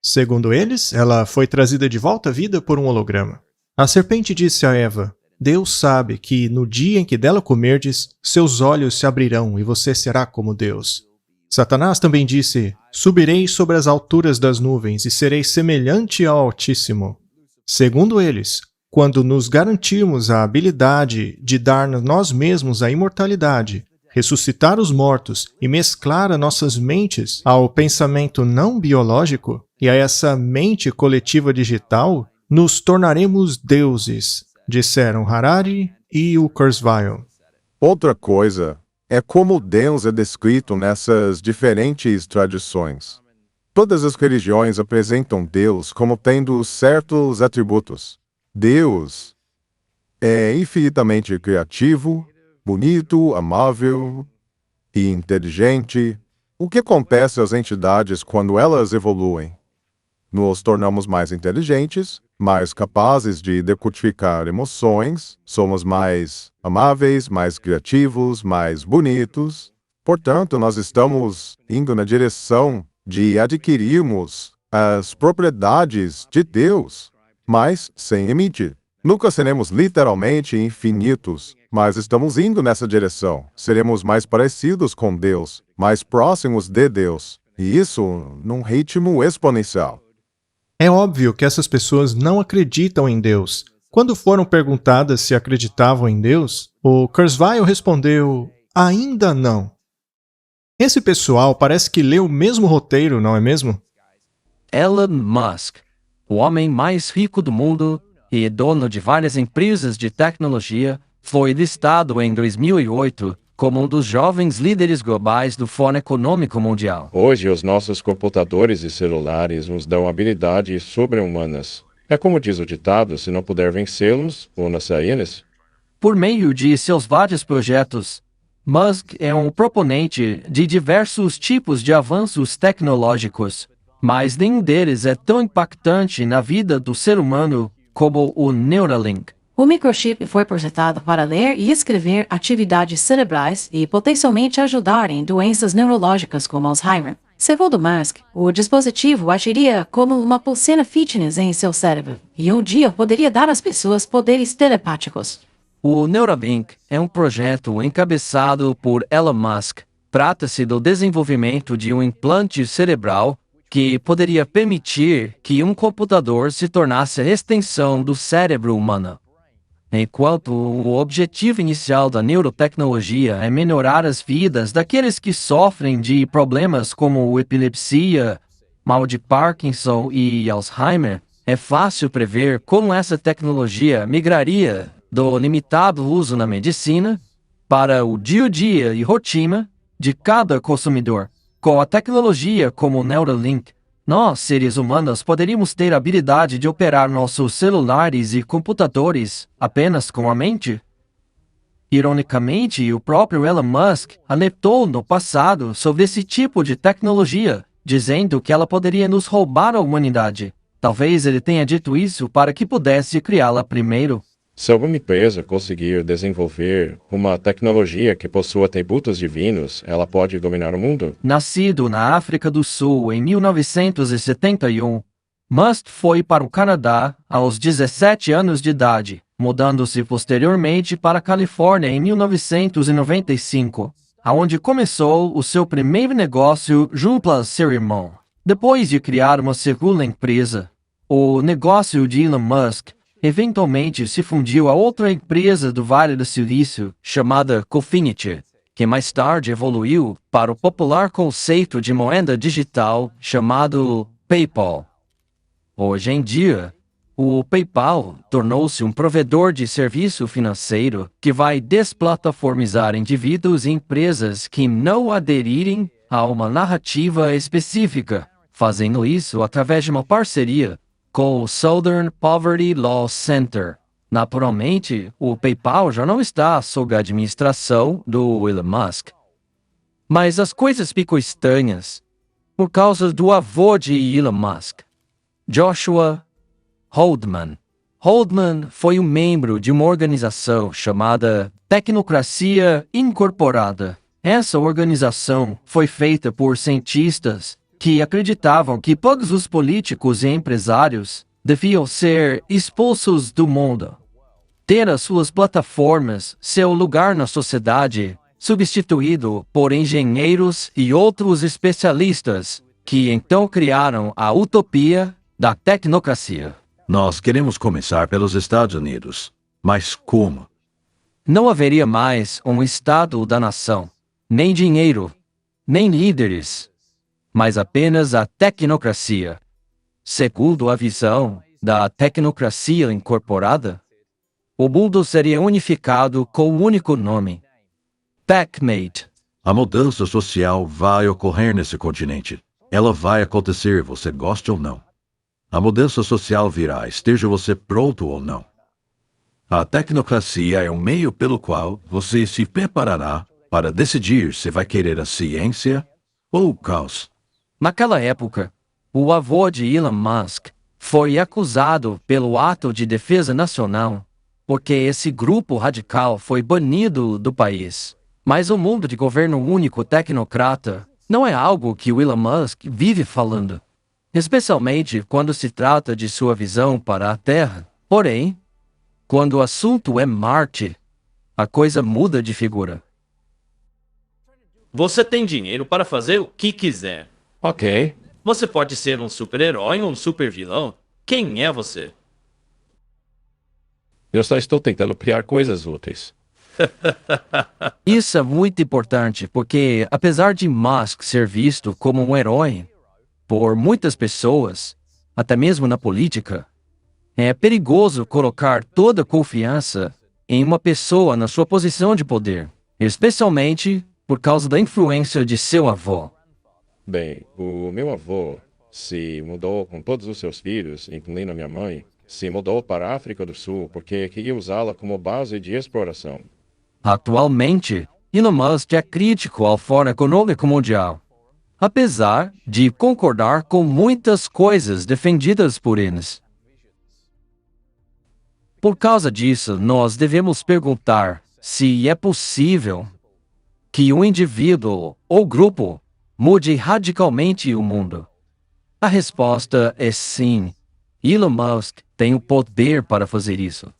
Segundo eles, ela foi trazida de volta à vida por um holograma. A serpente disse a Eva: Deus sabe que no dia em que dela comerdes, seus olhos se abrirão e você será como Deus. Satanás também disse: Subirei sobre as alturas das nuvens e serei semelhante ao Altíssimo. Segundo eles, quando nos garantirmos a habilidade de dar nós mesmos a imortalidade, ressuscitar os mortos e mesclar as nossas mentes ao pensamento não biológico e a essa mente coletiva digital, nos tornaremos deuses, disseram Harari e o Kurzweil. Outra coisa é como Deus é descrito nessas diferentes tradições. Todas as religiões apresentam Deus como tendo certos atributos. Deus é infinitamente criativo, bonito, amável e inteligente. O que acontece às entidades quando elas evoluem? Nos tornamos mais inteligentes, mais capazes de decodificar emoções, somos mais amáveis, mais criativos, mais bonitos. Portanto, nós estamos indo na direção de adquirirmos as propriedades de Deus, mas sem emitir. Nunca seremos literalmente infinitos, mas estamos indo nessa direção. Seremos mais parecidos com Deus, mais próximos de Deus, e isso num ritmo exponencial. É óbvio que essas pessoas não acreditam em Deus. Quando foram perguntadas se acreditavam em Deus, o Kurzweil respondeu: ainda não. Esse pessoal parece que lê o mesmo roteiro, não é mesmo? Elon Musk, o homem mais rico do mundo e dono de várias empresas de tecnologia, foi listado em 2008 como um dos jovens líderes globais do Fórum Econômico Mundial. Hoje, os nossos computadores e celulares nos dão habilidades sobre-humanas. É como diz o ditado: se não puder vencê-los, una-se a eles. Por meio de seus vários projetos, Musk é um proponente de diversos tipos de avanços tecnológicos, mas nenhum deles é tão impactante na vida do ser humano como o Neuralink. O microchip foi projetado para ler e escrever atividades cerebrais e potencialmente ajudar em doenças neurológicas como Alzheimer. Segundo Musk, o dispositivo agiria como uma pulseira fitness em seu cérebro, e um dia poderia dar às pessoas poderes telepáticos. O Neuralink é um projeto encabeçado por Elon Musk. Trata-se do desenvolvimento de um implante cerebral que poderia permitir que um computador se tornasse a extensão do cérebro humano. Enquanto o objetivo inicial da neurotecnologia é melhorar as vidas daqueles que sofrem de problemas como epilepsia, mal de Parkinson e Alzheimer, é fácil prever como essa tecnologia migraria do limitado uso na medicina para o dia a dia e rotina de cada consumidor. Com a tecnologia como o Neuralink, nós, seres humanos, poderíamos ter a habilidade de operar nossos celulares e computadores apenas com a mente? Ironicamente, o próprio Elon Musk alertou no passado sobre esse tipo de tecnologia, dizendo que ela poderia nos roubar a humanidade. Talvez ele tenha dito isso para que pudesse criá-la primeiro. Se alguma empresa conseguir desenvolver uma tecnologia que possua atributos divinos, ela pode dominar o mundo? Nascido na África do Sul em 1971, Musk foi para o Canadá aos 17 anos de idade, mudando-se posteriormente para a Califórnia em 1995, aonde começou o seu primeiro negócio junto a Cerimon. Depois de criar uma segunda empresa, o negócio de Elon Musk eventualmente se fundiu a outra empresa do Vale do Silício, chamada Cofinity, que mais tarde evoluiu para o popular conceito de moeda digital chamado PayPal. Hoje em dia, o PayPal tornou-se um provedor de serviço financeiro que vai desplataformizar indivíduos e empresas que não aderirem a uma narrativa específica, fazendo isso através de uma parceria com o Southern Poverty Law Center. Naturalmente, o PayPal já não está sob a administração do Elon Musk. Mas as coisas ficam estranhas por causa do avô de Elon Musk, Joshua Holdman. Holdman foi um membro de uma organização chamada Tecnocracia Incorporada. Essa organização foi feita por cientistas que acreditavam que todos os políticos e empresários deviam ser expulsos do mundo, ter as suas plataformas, seu lugar na sociedade, substituído por engenheiros e outros especialistas, que então criaram a utopia da tecnocracia. Nós queremos começar pelos Estados Unidos. Mas como? Não haveria mais um Estado da nação, nem dinheiro, nem líderes, mas apenas a tecnocracia. Segundo a visão da tecnocracia incorporada, o mundo seria unificado com um único nome: TechMate. A mudança social vai ocorrer nesse continente. Ela vai acontecer, você goste ou não. A mudança social virá, esteja você pronto ou não. A tecnocracia é um meio pelo qual você se preparará para decidir se vai querer a ciência ou o caos. Naquela época, o avô de Elon Musk foi acusado pelo Ato de Defesa Nacional, porque esse grupo radical foi banido do país. Mas o mundo de governo único tecnocrata não é algo que o Elon Musk vive falando, especialmente quando se trata de sua visão para a Terra. Porém, quando o assunto é Marte, a coisa muda de figura. Você tem dinheiro para fazer o que quiser. Ok. Você pode ser um super-herói ou um super-vilão. Quem é você? Eu só estou tentando criar coisas úteis. Isso é muito importante, porque apesar de Musk ser visto como um herói por muitas pessoas, até mesmo na política, é perigoso colocar toda a confiança em uma pessoa na sua posição de poder, especialmente por causa da influência de seu avô. Bem, o meu avô se mudou com todos os seus filhos, incluindo a minha mãe, se mudou para a África do Sul porque queria usá-la como base de exploração. Atualmente, Elon Musk é crítico ao Fórum Econômico Mundial, apesar de concordar com muitas coisas defendidas por eles. Por causa disso, nós devemos perguntar se é possível que um indivíduo ou grupo mude radicalmente o mundo? A resposta é sim. Elon Musk tem o poder para fazer isso.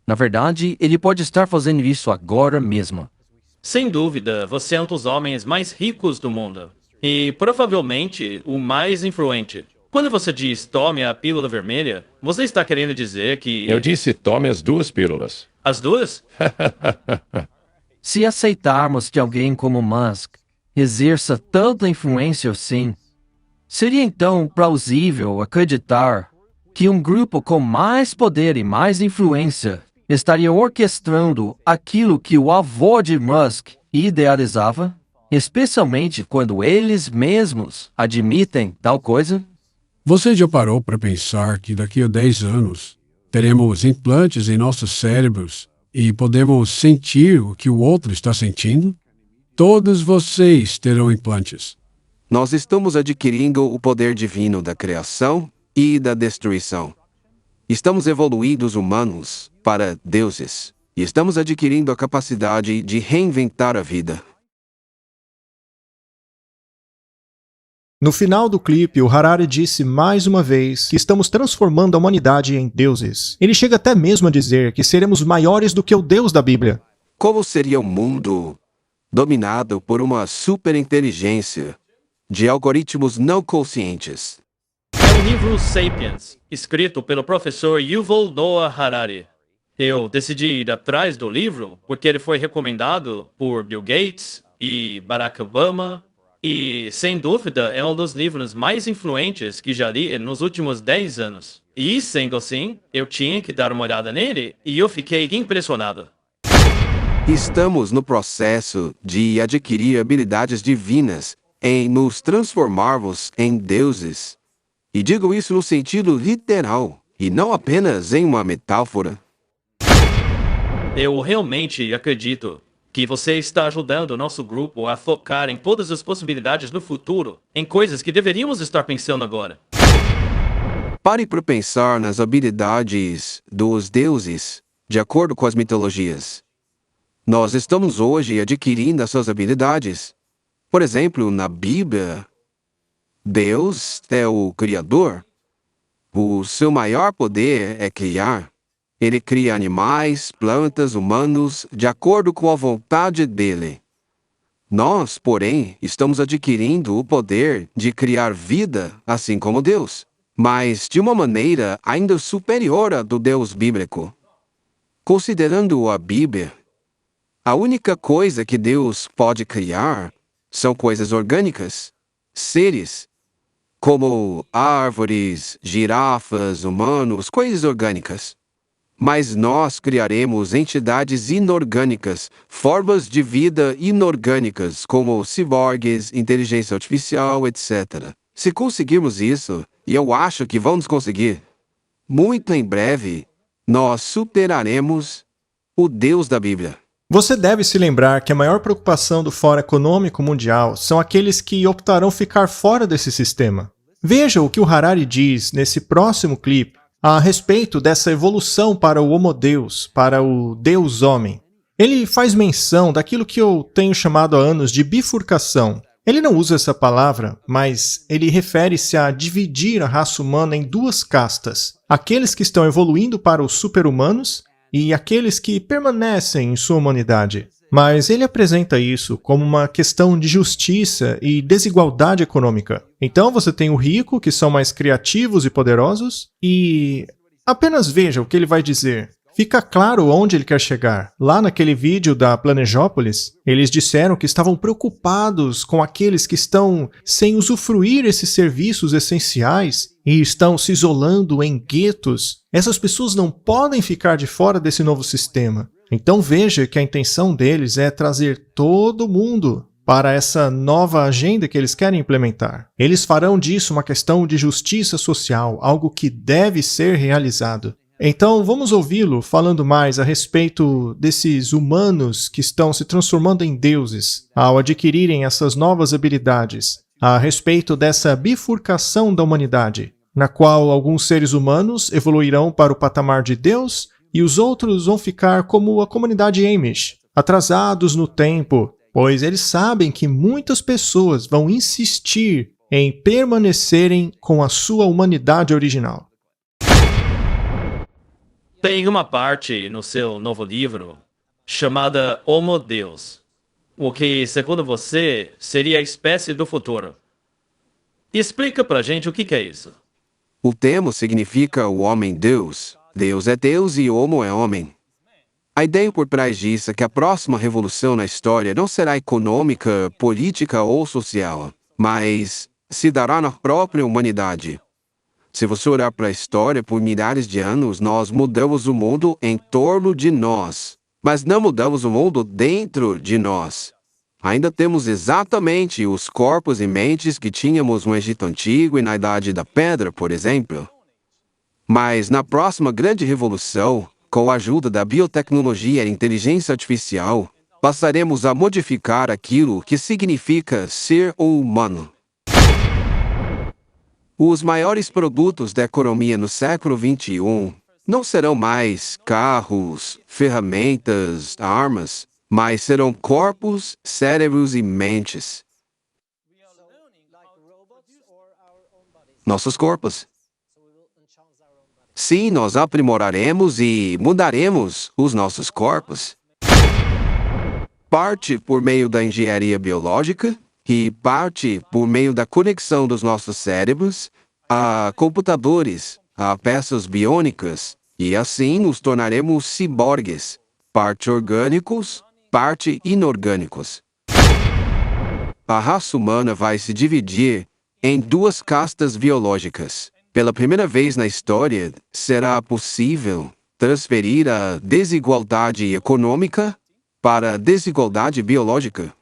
Na verdade, ele pode estar fazendo isso agora mesmo. Sem dúvida, você é um dos homens mais ricos do mundo. E provavelmente o mais influente. Quando você diz tome a pílula vermelha, você está querendo dizer que... Eu disse tome as 2 pílulas. As 2? Se aceitarmos que alguém como Musk exerça tanta influência assim, seria então plausível acreditar que um grupo com mais poder e mais influência estaria orquestrando aquilo que o avô de Musk idealizava, especialmente quando eles mesmos admitem tal coisa? Você já parou para pensar que daqui a 10 anos teremos implantes em nossos cérebros e podemos sentir o que o outro está sentindo? Todos vocês terão implantes. Nós estamos adquirindo o poder divino da criação e da destruição. Estamos evoluindo humanos para deuses e estamos adquirindo a capacidade de reinventar a vida. No final do clipe, o Harari disse mais uma vez que estamos transformando a humanidade em deuses. Ele chega até mesmo a dizer que seremos maiores do que o Deus da Bíblia. Como seria um mundo dominado por uma superinteligência de algoritmos não conscientes? É o livro Sapiens, escrito pelo professor Yuval Noah Harari. Eu decidi ir atrás do livro porque ele foi recomendado por Bill Gates e Barack Obama. E, sem dúvida, é um dos livros mais influentes que já li nos últimos 10 anos. E, sendo assim, eu tinha que dar uma olhada nele e eu fiquei impressionado. Estamos no processo de adquirir habilidades divinas em nos transformarmos em deuses. E digo isso no sentido literal, e não apenas em uma metáfora. Eu realmente acredito que você está ajudando o nosso grupo a focar em todas as possibilidades no futuro, em coisas que deveríamos estar pensando agora. Pare para pensar nas habilidades dos deuses, de acordo com as mitologias. Nós estamos hoje adquirindo essas habilidades. Por exemplo, na Bíblia, Deus é o Criador. O seu maior poder é criar. Ele cria animais, plantas, humanos, de acordo com a vontade dele. Nós, porém, estamos adquirindo o poder de criar vida, assim como Deus, mas de uma maneira ainda superior à do Deus bíblico. Considerando a Bíblia, a única coisa que Deus pode criar são coisas orgânicas, seres, como árvores, girafas, humanos, coisas orgânicas. Mas nós criaremos entidades inorgânicas, formas de vida inorgânicas, como ciborgues, inteligência artificial, etc. Se conseguirmos isso, e eu acho que vamos conseguir, muito em breve, nós superaremos o Deus da Bíblia. Você deve se lembrar que a maior preocupação do Fórum Econômico Mundial são aqueles que optarão ficar fora desse sistema. Veja o que o Harari diz nesse próximo clipe a respeito dessa evolução para o Homo Deus, para o Deus-Homem. Ele faz menção daquilo que eu tenho chamado há anos de bifurcação. Ele não usa essa palavra, mas ele refere-se a dividir a raça humana em 2 castas. Aqueles que estão evoluindo para os super-humanos e aqueles que permanecem em sua humanidade. Mas ele apresenta isso como uma questão de justiça e desigualdade econômica. Então você tem o rico, que são mais criativos e poderosos, e apenas veja o que ele vai dizer. Fica claro onde ele quer chegar. Lá naquele vídeo da Planejópolis, eles disseram que estavam preocupados com aqueles que estão sem usufruir esses serviços essenciais e estão se isolando em guetos. Essas pessoas não podem ficar de fora desse novo sistema. Então veja que a intenção deles é trazer todo mundo para essa nova agenda que eles querem implementar. Eles farão disso uma questão de justiça social, algo que deve ser realizado. Então vamos ouvi-lo falando mais a respeito desses humanos que estão se transformando em deuses ao adquirirem essas novas habilidades, a respeito dessa bifurcação da humanidade, na qual alguns seres humanos evoluirão para o patamar de Deus e os outros vão ficar como a comunidade Amish, atrasados no tempo pois eles sabem que muitas pessoas vão insistir em permanecerem com a sua humanidade original. Tem uma parte no seu novo livro chamada Homo Deus, o que, segundo você, seria a espécie do futuro. Explica pra gente o que é isso. O termo significa o homem-deus. Deus é Deus e Homo é homem. A ideia por trás disso é que a próxima revolução na história não será econômica, política ou social, mas se dará na própria humanidade. Se você olhar para a história por milhares de anos, nós mudamos o mundo em torno de nós, mas não mudamos o mundo dentro de nós. Ainda temos exatamente os corpos e mentes que tínhamos no Egito Antigo e na Idade da Pedra, por exemplo. Mas na próxima grande revolução, com a ajuda da biotecnologia e inteligência artificial, passaremos a modificar aquilo que significa ser humano. Os maiores produtos da economia no século XXI não serão mais carros, ferramentas, armas, mas serão corpos, cérebros e mentes. Nossos corpos. Sim, nós aprimoraremos e mudaremos os nossos corpos. Parte por meio da engenharia biológica e parte por meio da conexão dos nossos cérebros a computadores, a peças biônicas, e assim nos tornaremos ciborgues, parte orgânicos, parte inorgânicos. A raça humana vai se dividir em duas castas biológicas. Pela primeira vez na história, será possível transferir a desigualdade econômica para a desigualdade biológica.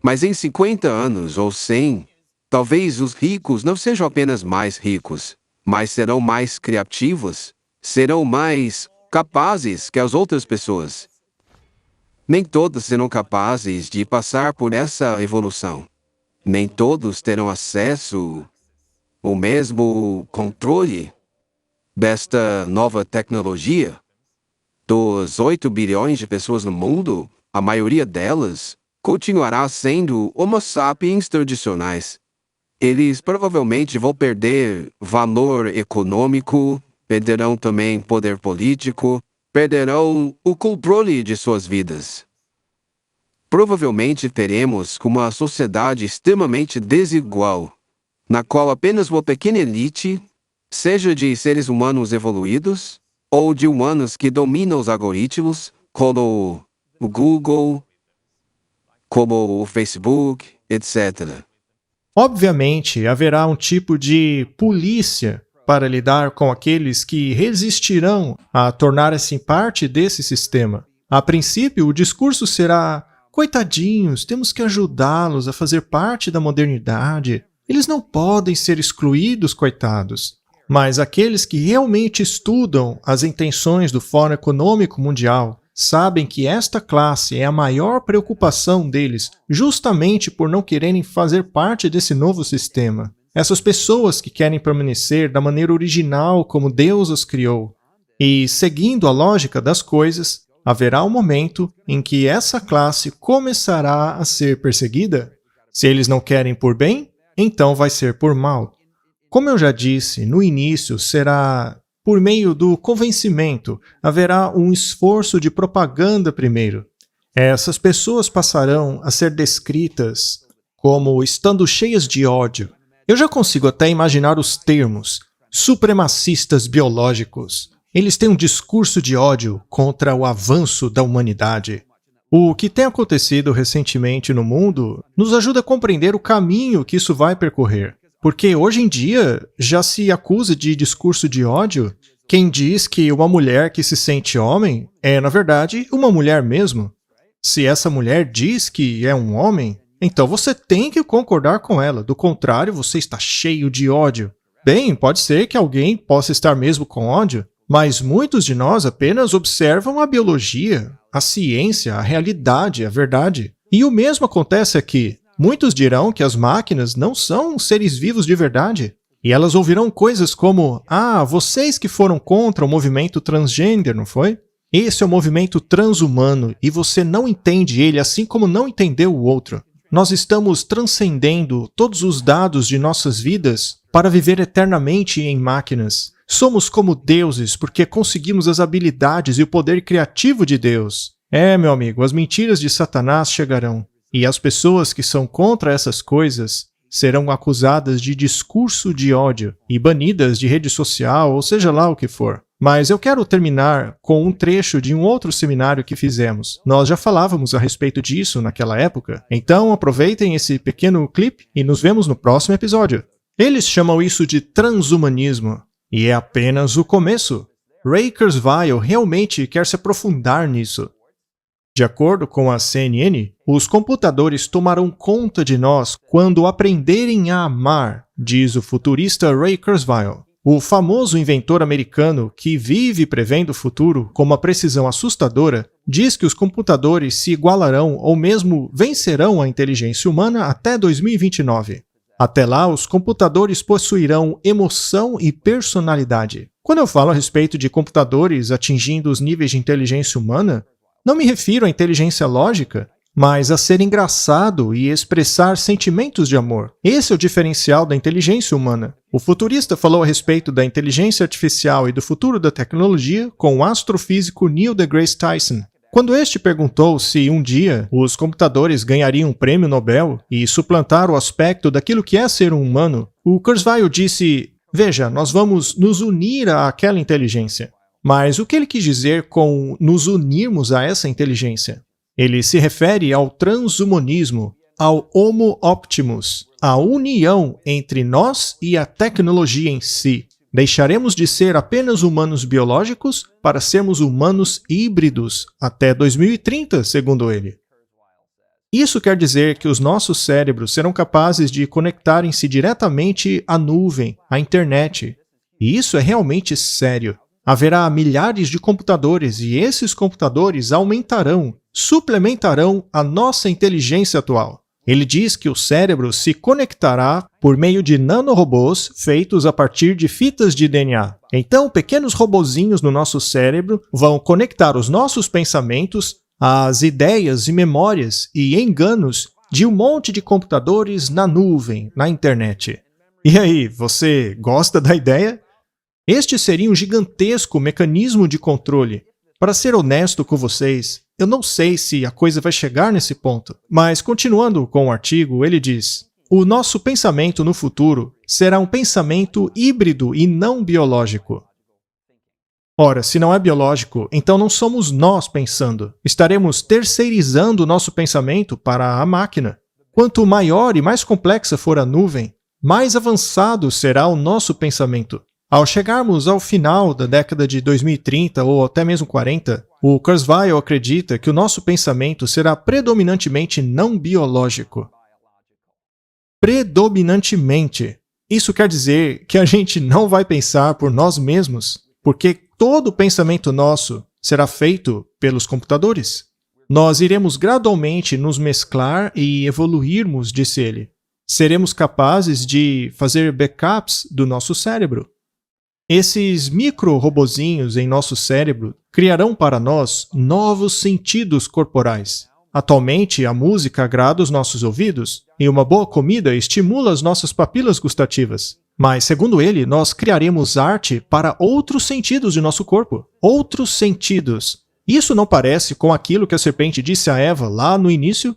Mas em 50 anos ou 100, talvez os ricos não sejam apenas mais ricos, mas serão mais criativos, serão mais capazes que as outras pessoas. Nem todos serão capazes de passar por essa evolução. Nem todos terão acesso o mesmo controle desta nova tecnologia. Dos 8 bilhões de pessoas no mundo, a maioria delas continuará sendo Homo sapiens tradicionais. Eles provavelmente vão perder valor econômico, perderão também poder político, perderão o controle de suas vidas. Provavelmente teremos uma sociedade extremamente desigual, na qual apenas uma pequena elite, seja de seres humanos evoluídos, ou de humanos que dominam os algoritmos, como o Google, como o Facebook, etc. Obviamente, haverá um tipo de polícia para lidar com aqueles que resistirão a tornar-se parte desse sistema. A princípio, o discurso será: coitadinhos, temos que ajudá-los a fazer parte da modernidade. Eles não podem ser excluídos, coitados. Mas aqueles que realmente estudam as intenções do Fórum Econômico Mundial sabem que esta classe é a maior preocupação deles, justamente por não quererem fazer parte desse novo sistema. Essas pessoas que querem permanecer da maneira original como Deus os criou. E, seguindo a lógica das coisas, haverá um momento em que essa classe começará a ser perseguida. Se eles não querem por bem, então vai ser por mal. Como eu já disse, no início será por meio do convencimento, haverá um esforço de propaganda primeiro. Essas pessoas passarão a ser descritas como estando cheias de ódio. Eu já consigo até imaginar os termos: supremacistas biológicos. Eles têm um discurso de ódio contra o avanço da humanidade. O que tem acontecido recentemente no mundo nos ajuda a compreender o caminho que isso vai percorrer. Porque hoje em dia já se acusa de discurso de ódio quem diz que uma mulher que se sente homem é, na verdade, uma mulher mesmo. Se essa mulher diz que é um homem, então você tem que concordar com ela. Do contrário, você está cheio de ódio. Bem, pode ser que alguém possa estar mesmo com ódio, mas muitos de nós apenas observam a biologia, a ciência, a realidade, a verdade. E o mesmo acontece aqui. Muitos dirão que as máquinas não são seres vivos de verdade. E elas ouvirão coisas como: ah, vocês que foram contra o movimento transgênero, não foi? Esse é o movimento transhumano e você não entende ele assim como não entendeu o outro. Nós estamos transcendendo todos os dados de nossas vidas para viver eternamente em máquinas. Somos como deuses porque conseguimos as habilidades e o poder criativo de Deus. Meu amigo, as mentiras de Satanás chegarão. E as pessoas que são contra essas coisas serão acusadas de discurso de ódio e banidas de rede social, ou seja lá o que for. Mas eu quero terminar com um trecho de um outro seminário que fizemos. Nós já falávamos a respeito disso naquela época, então aproveitem esse pequeno clipe e nos vemos no próximo episódio. Eles chamam isso de transhumanismo, e é apenas o começo. Ray Kurzweil realmente quer se aprofundar nisso. De acordo com a CNN, os computadores tomarão conta de nós quando aprenderem a amar, diz o futurista Ray Kurzweil. O famoso inventor americano que vive prevendo o futuro com uma precisão assustadora, diz que os computadores se igualarão ou mesmo vencerão a inteligência humana até 2029. Até lá, os computadores possuirão emoção e personalidade. Quando eu falo a respeito de computadores atingindo os níveis de inteligência humana, não me refiro à inteligência lógica, mas a ser engraçado e expressar sentimentos de amor. Esse é o diferencial da inteligência humana. O futurista falou a respeito da inteligência artificial e do futuro da tecnologia com o astrofísico Neil deGrasse Tyson. Quando este perguntou se um dia os computadores ganhariam um prêmio Nobel e suplantar o aspecto daquilo que é ser um humano, o Kurzweil disse: "Veja, nós vamos nos unir àquela inteligência." Mas o que ele quis dizer com nos unirmos a essa inteligência? Ele se refere ao transhumanismo, ao Homo Optimus, a união entre nós e a tecnologia em si. Deixaremos de ser apenas humanos biológicos para sermos humanos híbridos até 2030, segundo ele. Isso quer dizer que os nossos cérebros serão capazes de conectarem-se diretamente à nuvem, à internet. E isso é realmente sério. Haverá milhares de computadores e esses computadores aumentarão, suplementarão a nossa inteligência atual. Ele diz que o cérebro se conectará por meio de nanorobôs feitos a partir de fitas de DNA. Então, pequenos robozinhos no nosso cérebro vão conectar os nossos pensamentos às ideias e memórias e enganos de um monte de computadores na nuvem, na internet. E aí, você gosta da ideia? Este seria um gigantesco mecanismo de controle. Para ser honesto com vocês, eu não sei se a coisa vai chegar nesse ponto. Mas, continuando com o artigo, ele diz: o nosso pensamento no futuro será um pensamento híbrido e não biológico. Ora, se não é biológico, então não somos nós pensando. Estaremos terceirizando o nosso pensamento para a máquina. Quanto maior e mais complexa for a nuvem, mais avançado será o nosso pensamento. Ao chegarmos ao final da década de 2030 ou até mesmo 40, o Kurzweil acredita que o nosso pensamento será predominantemente não biológico. Predominantemente. Isso quer dizer que a gente não vai pensar por nós mesmos, porque todo o pensamento nosso será feito pelos computadores. Nós iremos gradualmente nos mesclar e evoluirmos, disse ele. Seremos capazes de fazer backups do nosso cérebro. Esses micro-robozinhos em nosso cérebro criarão para nós novos sentidos corporais. Atualmente, a música agrada os nossos ouvidos e uma boa comida estimula as nossas papilas gustativas. Mas, segundo ele, nós criaremos arte para outros sentidos de nosso corpo. Outros sentidos. Isso não parece com aquilo que a serpente disse a Eva lá no início?